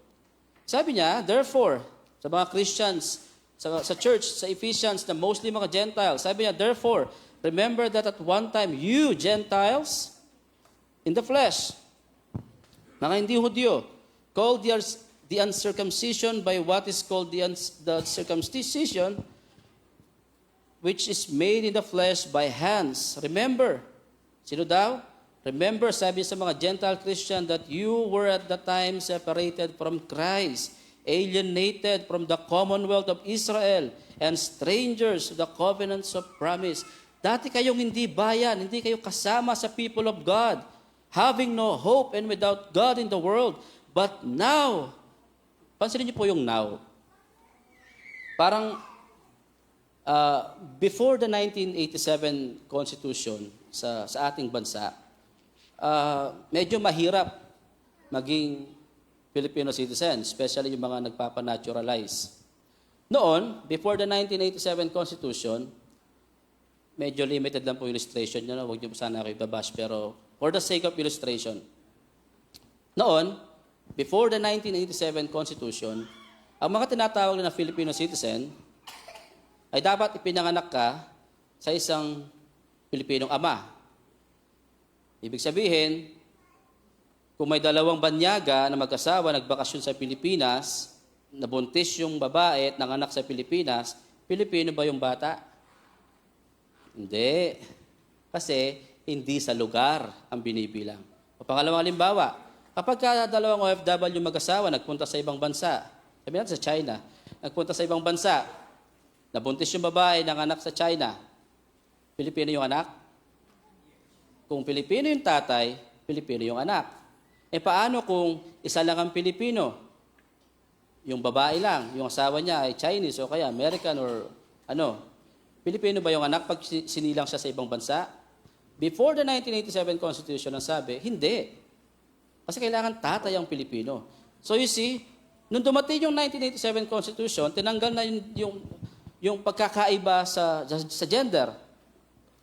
Sabi niya, therefore, sa mga Christians, sa church, sa Ephesians, na mostly mga Gentiles, sabi niya, therefore, remember that at one time, you Gentiles, in the flesh, mga hindi Hudyo, called the uncircumcision by what is called the circumcision, which is made in the flesh by hands. Remember, sino daw? Remember, sabi sa mga Gentile Christian, that you were at the time separated from Christ, alienated from the commonwealth of Israel, and strangers to the covenants of promise. Dati kayong hindi bayan, hindi kayo kasama sa people of God. having no hope and without God in the world. But now, pansinin niyo po yung now. Parang before the 1987 Constitution sa ating bansa, medyo mahirap maging Filipino citizen, especially yung mga nagpapanaturalize. Noon, before the 1987 Constitution, medyo limited lang po illustration nyo, huwag nyo sana ako ibabash, pero for the sake of illustration, noon, before the 1987 Constitution, ang mga tinatawag na Filipino citizen ay dapat ipinanganak ka sa isang Pilipinong ama. Ibig sabihin, kung may dalawang banyaga na mag-asawa, nagbakasyon sa Pilipinas, nabuntis yung babae at nanganak sa Pilipinas, Pilipino ba yung bata? Hindi. Kasi hindi sa lugar ang binibilang. O pangalawang halimbawa, kapag dalawang OFW mag-asawa, nagpunta sa ibang bansa, sabi natin sa China, nagpunta sa ibang bansa, nabuntis yung babae, nanganak sa China, Pilipino yung anak? Kung Pilipino yung tatay, Pilipino yung anak. E paano kung isa lang ang Pilipino? Yung babae lang, yung asawa niya ay Chinese o kaya American or ano? Pilipino ba yung anak pag sinilang siya sa ibang bansa? Before the 1987 Constitution, ang sabi, hindi. Kasi kailangan tatay ang Pilipino. So you see, nung dumating yung 1987 Constitution, tinanggal na yung pagkakaiba sa gender.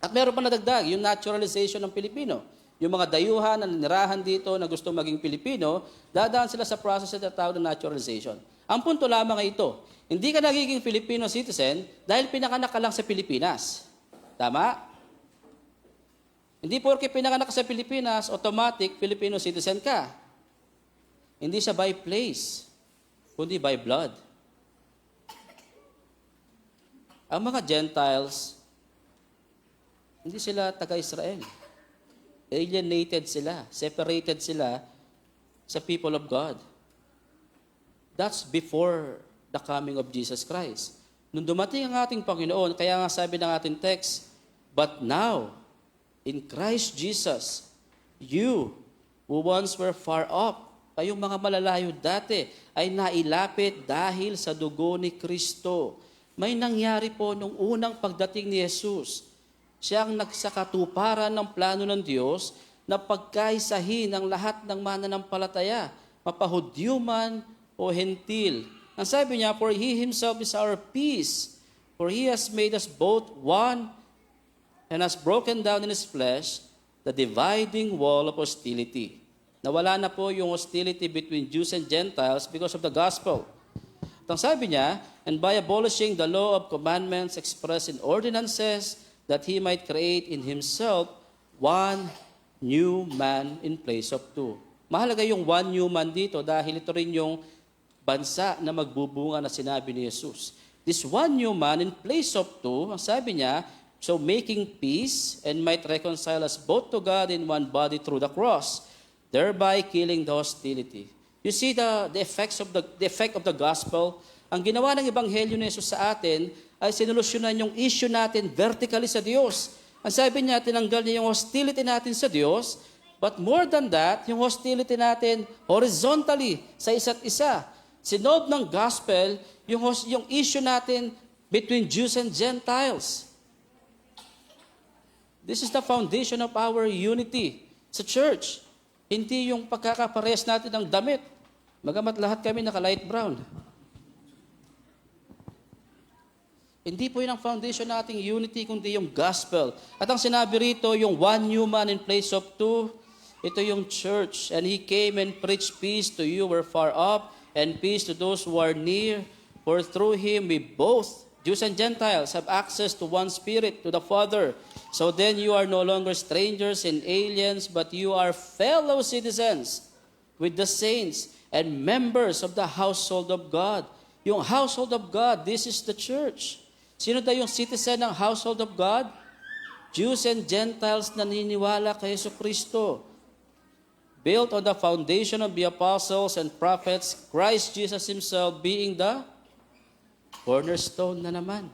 At meron pa nadagdag, yung naturalization ng Pilipino. Yung mga dayuhan na nirahan dito na gusto maging Pilipino, dadaan sila sa process na tawag na naturalization. Ang punto lamang ay ito, hindi ka nagiging Filipino citizen dahil pinanganak ka lang sa Pilipinas. Tama? Hindi porke pinanganak ka sa Pilipinas, automatic Filipino citizen ka. Hindi siya by place, kundi by blood. Ang mga Gentiles, hindi sila taga-Israel. Alienated sila, separated sila sa people of God. That's before the coming of Jesus Christ. Nung dumating ang ating Panginoon, kaya nga sabi ng ating text, but now, in Christ Jesus, you who once were far off, kayong mga malalayo dati, ay nailapit dahil sa dugo ni Kristo. May nangyari po nung unang pagdating ni Jesus. Siya ang nagsakatuparan ng plano ng Diyos na pagkaisahin ang lahat ng mananampalataya, mapahudyo man o hentil. Ang sabi niya, for He Himself is our peace, for He has made us both one and has broken down in His flesh the dividing wall of hostility. Nawala na po yung hostility between Jews and Gentiles because of the gospel. At ang sabi niya, and by abolishing the law of commandments expressed in ordinances, that He might create in Himself one new man in place of two. Mahalaga yung one new man dito dahil ito rin yung bansa na magbubunga na sinabi ni Jesus. This one new man in place of two, ang sabi niya, so making peace and might reconcile us both to God in one body through the cross, thereby killing the hostility. You see the effect of the gospel. Ang ginawa ng Ebanghelyo ni Jesus sa atin ay sinolusyonan yung issue natin vertically sa Diyos. Ang sabi niya, tinanggal niya yung hostility natin sa Diyos, but more than that, yung hostility natin horizontally sa isa't isa. Sinob ng gospel yung issue natin between Jews and Gentiles. This is the foundation of our unity sa church. Hindi yung pagkakaparehas natin ng damit. Magamat lahat kami naka-light brown. Hindi po yun ang foundation nating unity, kundi yung gospel. At ang sinabi rito, yung one new man in place of two, ito yung church. And He came and preached peace to you who were far off, and peace to those who are near. For through Him we both, Jews and Gentiles, have access to one Spirit, to the Father. So then you are no longer strangers and aliens, but you are fellow citizens with the saints and members of the household of God. Yung household of God, this is the church. Sino daw yung citizen ng household of God? Jews and Gentiles na naniniwala kay Jesucristo. Built on the foundation of the apostles and prophets, Christ Jesus Himself being the cornerstone na naman.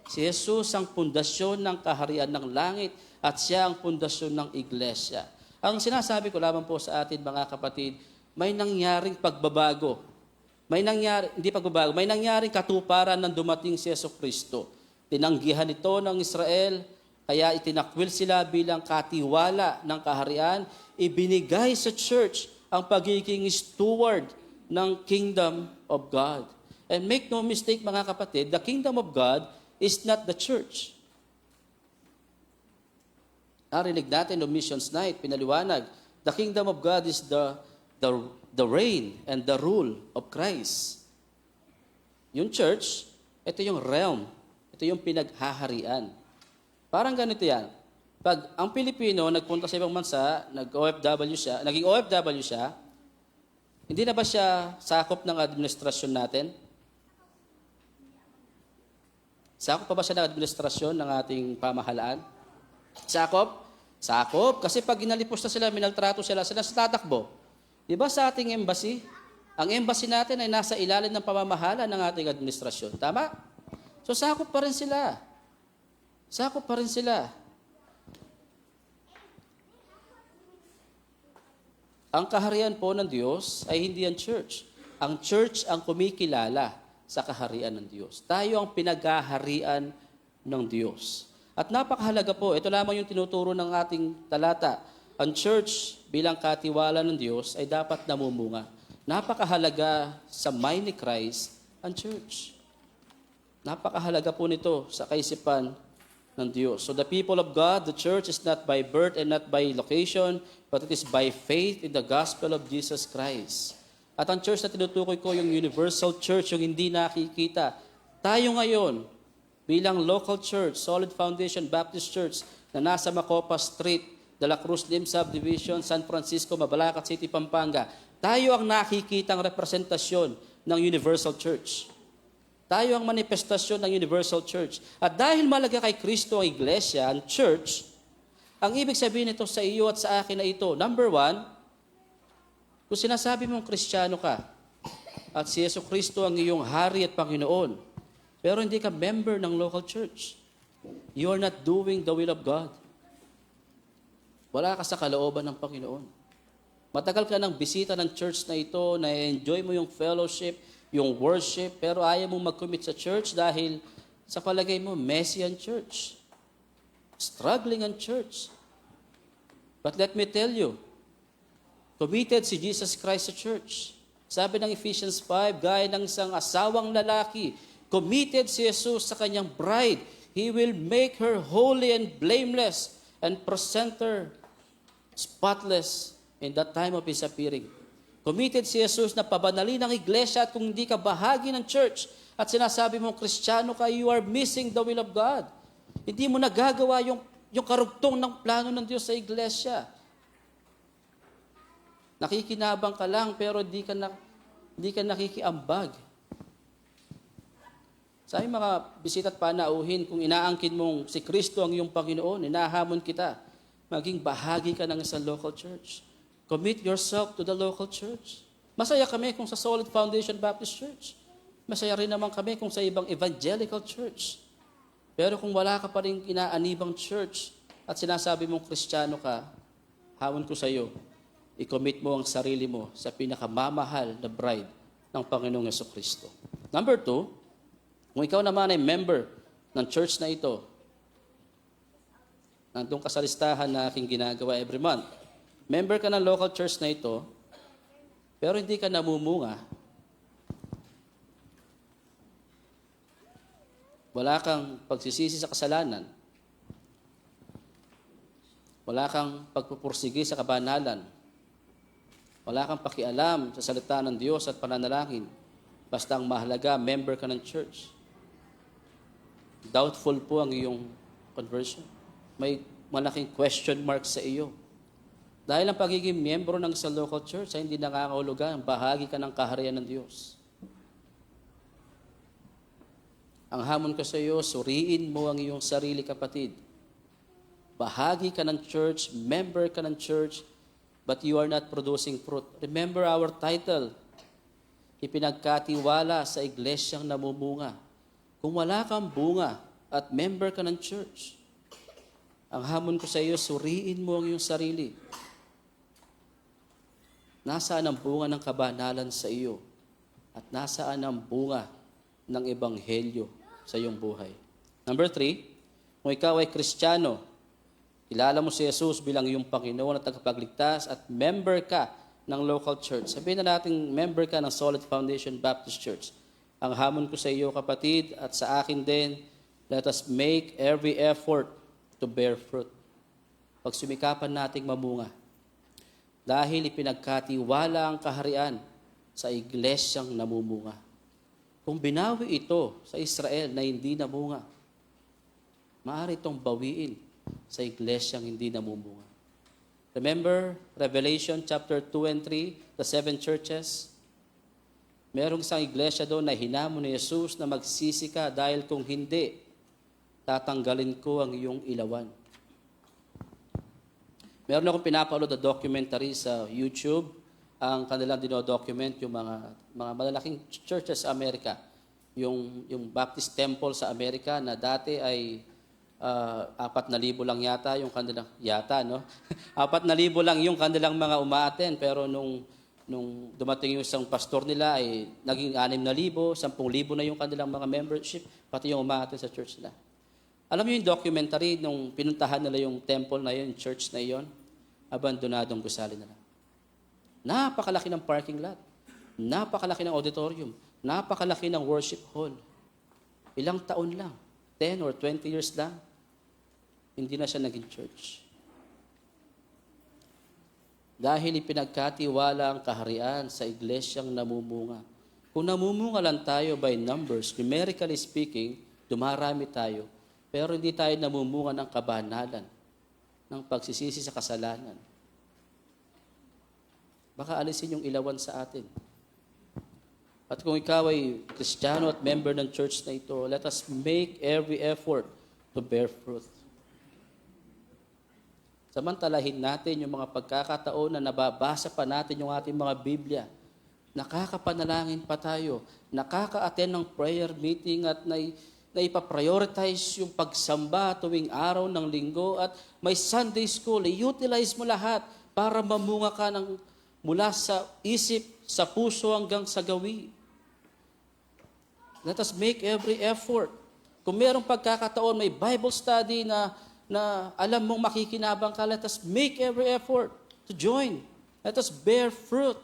Si Jesus ang pundasyon ng kaharian ng langit at siya ang pundasyon ng iglesia. Ang sinasabi ko lamang po sa atin mga kapatid, may nangyaring pagbabago. May nangyaring katuparan ng dumating si Jesucristo. Tinanggihan ito ng Israel, kaya itinakwil sila bilang katiwala ng kaharian. Ibinigay sa church ang pagiging steward ng kingdom of God. And make no mistake mga kapatid, the kingdom of God is not the church. Narinig natin no Missions Night, pinaliwanag, the kingdom of God is the reign and the rule of Christ. Yung church, ito yung realm, ito yung pinaghaharian. Parang ganito yan. Pag ang Pilipino nagpunta sa ibang bansa, naging OFW siya, hindi na ba siya sakop ng administrasyon natin? Sakop pa ba siya ng administrasyon ng ating pamahalaan? Sakop? Sakop. Kasi pag ginalipos na sila, minaltrato sila sa tatakbo. Di ba sa ating embassy? Ang embassy natin ay nasa ilalim ng pamamahala ng ating administrasyon. Tama? So sakop pa rin sila. Sakop pa rin sila. Ang kaharian po ng Diyos ay hindi ang church. Ang church ang kumikilala sa kaharian ng Diyos. Tayo ang pinaghaharian ng Diyos. At napakahalaga po, ito lamang yung tinuturo ng ating talata. Ang church bilang katiwala ng Diyos ay dapat namumunga. Napakahalaga sa mind ni Christ ang church. Napakahalaga po nito sa kaisipan ng Diyos. So the people of God, the church is not by birth and not by location, but it is by faith in the gospel of Jesus Christ. At ang church na tinutukoy ko, yung universal church, yung hindi nakikita. Tayo ngayon, bilang local church, Solid Foundation Baptist Church, na nasa Macopa Street, De La Cruz Lim Subdivision, San Francisco, Mabalacat City, Pampanga, tayo ang nakikitang representasyon ng universal church. Tayo ang manifestasyon ng universal church. At dahil malaga kay Kristo ang iglesia, ang church, ang ibig sabihin nito sa iyo at sa akin na ito, number one, kung sinasabi mong Kristiyano ka, at si Yesu Kristo ang iyong hari at Panginoon, pero hindi ka member ng local church, you are not doing the will of God. Wala ka sa kalooban ng Panginoon. Matagal ka nang bisita ng church na ito, na-enjoy mo yung fellowship, yung worship, pero ayaw mong mag-commit sa church dahil sa palagay mo, messy ang church. Struggling ang church. But let me tell you, committed si Jesus Christ sa church. Sabi ng Ephesians 5, gaya ng isang asawang lalaki, committed si Jesus sa kanyang bride. He will make her holy and blameless and present her spotless in the time of His appearing. Committed si Jesus na pabanalin ang iglesia, at kung hindi ka bahagi ng church at sinasabi mong Kristiyano ka, you are missing the will of God. Hindi mo nagagawa yung karugtong ng plano ng Diyos sa iglesia. Nakikinabang ka lang pero hindi ka nakikiambag. Sa aming mga bisita't panauhin, kung inaangkin mong si Kristo ang iyong Panginoon, inahamon kita, maging bahagi ka ng isang local church. Commit yourself to the local church. Masaya kami kung sa Solid Foundation Baptist Church. Masaya rin naman kami kung sa ibang evangelical church. Pero kung wala ka pa rin inaanibang church at sinasabi mong Kristiyano ka, hawon ko sa iyo, i-commit mo ang sarili mo sa pinakamamahal na bride ng Panginoong Jesucristo. Number 2, kung ikaw naman ay member ng church na ito, nandun ka sa listahan na aking ginagawa every month, member ka ng local church na ito, pero hindi ka namumunga, wala kang pagsisisi sa kasalanan, wala kang pagpupursige sa kabanalan, wala kang pakialam sa salita ng Diyos at pananalangin, basta ang mahalaga, member ka ng church. Doubtful po ang iyong conversion. May malaking question mark sa iyo. Dahil ang pagiging miyembro ng isang local church ay hindi nakakahulugan, bahagi ka ng kaharian ng Diyos. Ang hamon ko sa iyo, suriin mo ang iyong sarili, kapatid. Bahagi ka ng church, member ka ng church, but you are not producing fruit. Remember our title, ipinagkatiwala sa iglesyang namumunga. Kung wala kang bunga at member ka ng church, ang hamon ko sa iyo, suriin mo ang iyong sarili. Nasaan ang bunga ng kabanalan sa iyo? At nasaan ang bunga ng ebanghelyo sa iyong buhay? Number 3, kung ikaw ay Kristiyano, kilala mo si Jesus bilang iyong Panginoon at tagapagligtas at member ka ng local church. Sabihin na natin, member ka ng Solid Foundation Baptist Church. Ang hamon ko sa iyo, kapatid, at sa akin din, let us make every effort to bear fruit. Pagsumikapan nating mamunga. Dahil ipinagkatiwala ang kaharian sa iglesyang namumunga. Kung binawi ito sa Israel na hindi namunga, maaari itong bawiin sa iglesyang hindi namumunga. Remember Revelation chapter 2 and 3, the 7 churches? Merong isang iglesia doon na hinamon ni Jesus na magsisi ka dahil kung hindi, tatanggalin ko ang iyong ilawan. Meron akong pinapanood na documentary sa YouTube. Ang kanilang dinodocument yung mga malalaking churches sa Amerika. Yung Baptist Temple sa Amerika na dati ay 4,000 lang yata yung kanilang, 4,000 lang yung kanilang mga umaaten. Pero nung dumating yung isang pastor nila ay naging 6,000, 10,000 na yung kanilang mga membership, pati yung umaaten sa church nila. Alam niyo yung documentary nung pinuntahan nila yung temple na yun, church na yun, abandonadong gusali na lang. Napakalaki ng parking lot. Napakalaki ng auditorium. Napakalaki ng worship hall. Ilang taon lang, 10 or 20 years lang, hindi na siya naging church. Dahil ipinagkatiwala ang kaharian sa iglesyang namumunga. Kung namumunga lang tayo by numbers, numerically speaking, dumarami tayo, pero hindi tayo namumunga ng kabanalan, ng pagsisisi sa kasalanan. Baka alisin yung ilawan sa atin. At kung ikaw ay Kristiyano at member ng church na ito, let us make every effort to bear fruit. Samantalahin natin yung mga pagkakataon na nababasa pa natin yung ating mga Biblia. Nakakapanalangin pa tayo. Nakaka-attend ng prayer meeting at naipaprioritize yung pagsamba tuwing araw ng linggo at may Sunday school. I-utilize mo lahat para mamunga ka mula sa isip, sa puso hanggang sa gawi. Let us make every effort. Kung mayroong pagkakataon, may Bible study na alam mong makikinabang ka, let us make every effort to join. Let us bear fruit.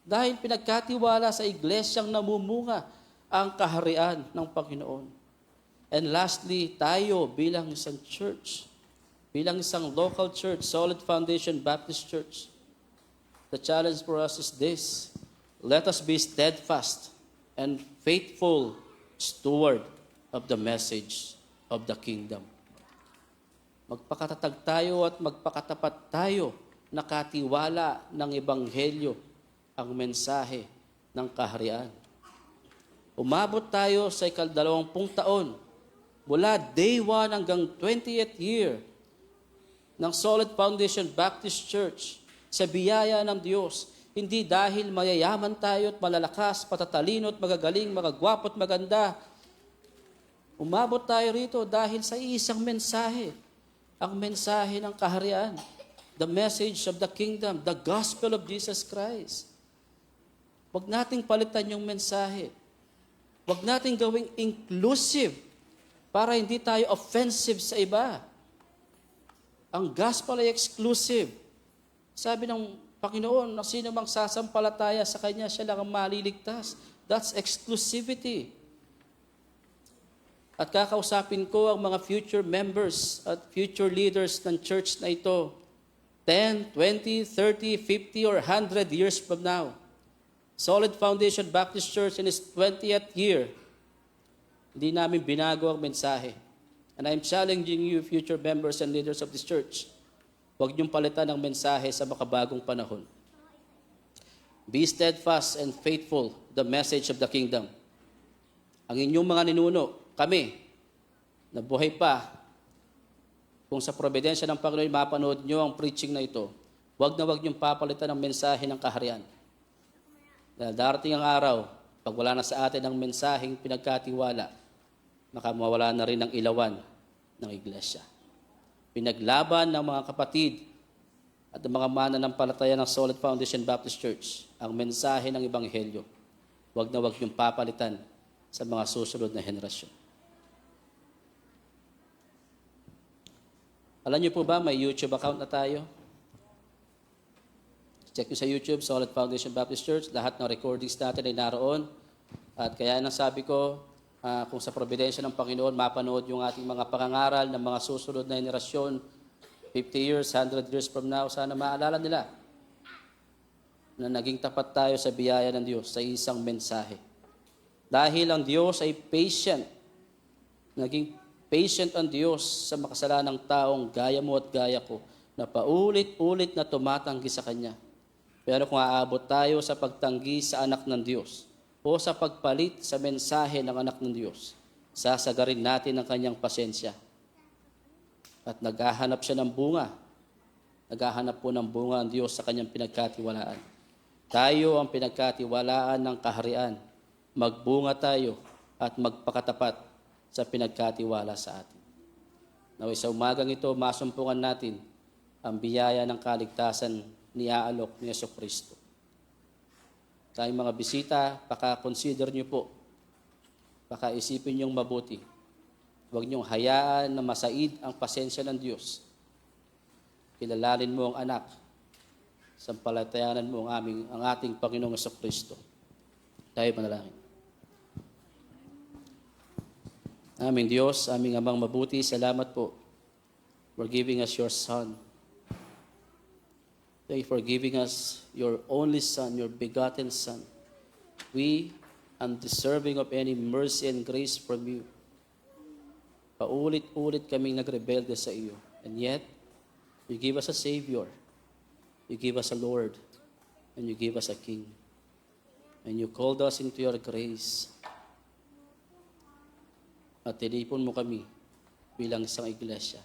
Dahil pinagkatiwala sa iglesyang namumunga ang kaharian ng Panginoon. And lastly, tayo bilang isang church, bilang isang local church, Solid Foundation Baptist Church, the challenge for us is this: let us be steadfast and faithful steward of the message of the kingdom. Magpakatatag tayo at magpakatapat tayo, nakatiwala ng ebanghelyo, ang mensahe ng kaharian. Umabot tayo sa 20 taon, mula day 1 hanggang 20th year ng Solid Foundation Baptist Church, sa biyaya ng Diyos, hindi dahil mayayaman tayo at malalakas, patatalino at magagaling, magagwapo at maganda. Umabot tayo rito dahil sa isang mensahe, ang mensahe ng kaharian, the message of the kingdom, the gospel of Jesus Christ. Huwag nating palitan yung mensahe. Huwag nating gawing inclusive para hindi tayo offensive sa iba. Ang gospel ay exclusive. Sabi ng Panginoon, na sino mang sasampalataya sa Kanya, siya lang ang maliligtas. That's exclusivity. At kakausapin ko ang mga future members at future leaders ng church na ito, 10, 20, 30, 50, or 100 years from now. Solid Foundation Baptist Church in its 20th year, hindi namin binago ang mensahe. And I'm challenging you, future members and leaders of this church, huwag niyong palitan ang mensahe sa makabagong panahon. Be steadfast and faithful, the message of the kingdom. Ang inyong mga ninuno, kami, na buhay pa, kung sa providensya ng Panginoon mapanood nyo ang preaching na ito, huwag niyong papalitan ang mensahe ng kaharian. Dahil darating ang araw, pag wala na sa atin ang mensaheng pinagkatiwala, makamawala na rin ang ilawan ng iglesia. Pinaglaban ng mga kapatid at ang mga mananampalataya ng Solid Foundation Baptist Church ang mensahe ng Ebanghelyo. Huwag na huwag niyong papalitan sa mga susunod na henerasyon. Alam niyo po ba, may YouTube account na tayo? Check nyo sa YouTube, Solid Foundation Baptist Church. Lahat ng recordings natin ay naroon. At kaya nang sabi ko, kung sa providensya ng Panginoon, mapanood yung ating mga pangangaral ng mga susunod na henerasyon, 50 years, 100 years from now, sana maalala nila na naging tapat tayo sa biyaya ng Diyos sa isang mensahe. Dahil ang Diyos ay patient, naging patient ang Diyos sa makasalanang taong gaya mo at gaya ko, na paulit-ulit na tumatanggi sa Kanya. Pero kung aabot tayo sa pagtanggi sa anak ng Diyos o sa pagpalit sa mensahe ng anak ng Diyos, sasagarin natin ang Kanyang pasensya. At naghahanap siya ng bunga. Naghahanap po ng bunga ang Diyos sa Kanyang pinagkatiwalaan. Tayo ang pinagkatiwalaan ng kaharian. Magbunga tayo at magpakatapat sa pinagkatiwala sa atin. Naway sa umagang ito, masumpungan natin ang biyaya ng kaligtasan ni aalok ni Jesucristo. Tayong mga bisita, paka-consider nyo po, paka-isipin nyong mabuti. Huwag niyong hayaan na masaid ang pasensya ng Diyos. Kilalalin mo ang anak, sampalatayanan mo ang ating Panginoong Jesucristo. Tayo manalangin. Aming Diyos, aming Amang mabuti, salamat po for giving us your Son. Thank you for giving us your only Son, your begotten Son. We, undeserving of any mercy and grace from you, paulit-ulit kaming nagrebelde sa iyo. And yet, you give us a Savior, you give us a Lord, and you give us a King. And you called us into your grace. At tinipon mo kami bilang isang iglesia.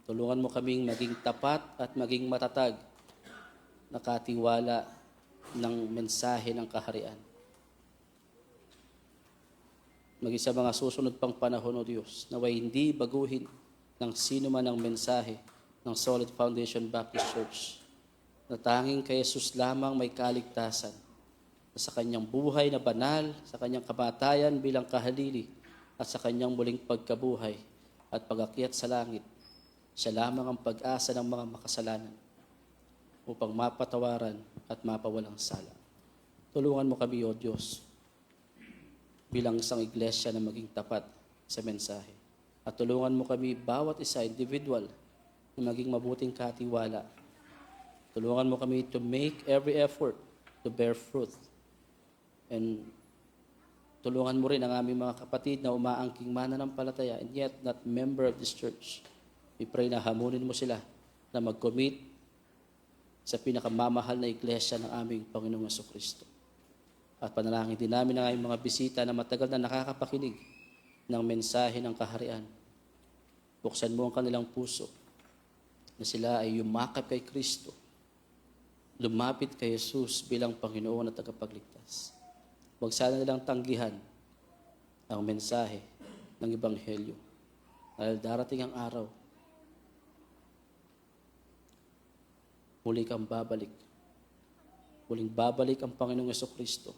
Tulungan mo kaming maging tapat at maging matatag na katiwala ng mensahe ng kaharian. Maging sa mga susunod pang panahon, O Diyos, naway hindi baguhin ng sino man ang mensahe ng Solid Foundation Baptist Church, na tanging kay Jesus lamang may kaligtasan, na sa kanyang buhay na banal, sa kanyang kamatayan bilang kahalili, at sa kanyang muling pagkabuhay at pag-akyat sa langit, siya lamang ang pag-asa ng mga makasalanan upang mapatawaran at mapawalang sala. Tulungan mo kami, O Diyos, bilang isang iglesia na maging tapat sa mensahe. At tulungan mo kami, bawat isa, individual, na maging mabuting katiwala. Tulungan mo kami to make every effort to bear fruit. And tulungan mo rin ang aming mga kapatid na umaangking mananampalataya and yet not member of this church. We pray na hamunin mo sila na mag-commit sa pinakamamahal na iglesia ng aming Panginoong Jesucristo. At panalangin din namin ang aming mga bisita na matagal na nakakapakinig ng mensahe ng kaharian. Buksan mo ang kanilang puso na sila ay yumakap kay Kristo, lumapit kay Jesus bilang Panginoon at tagapagligtas. Huwag sana nilang tanggihan ang mensahe ng Ebanghelyo. Dahil darating ang araw, muli kang babalik. Muling babalik ang Panginoong Jesucristo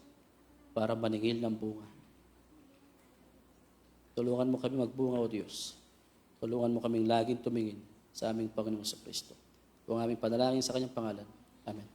para maningil ng bunga. Tulungan mo kami magbunga, O Diyos. Tulungan mo kaming laging tumingin sa aming Panginoong Jesucristo. Ang aming panalangin sa Kanyang pangalan. Amen.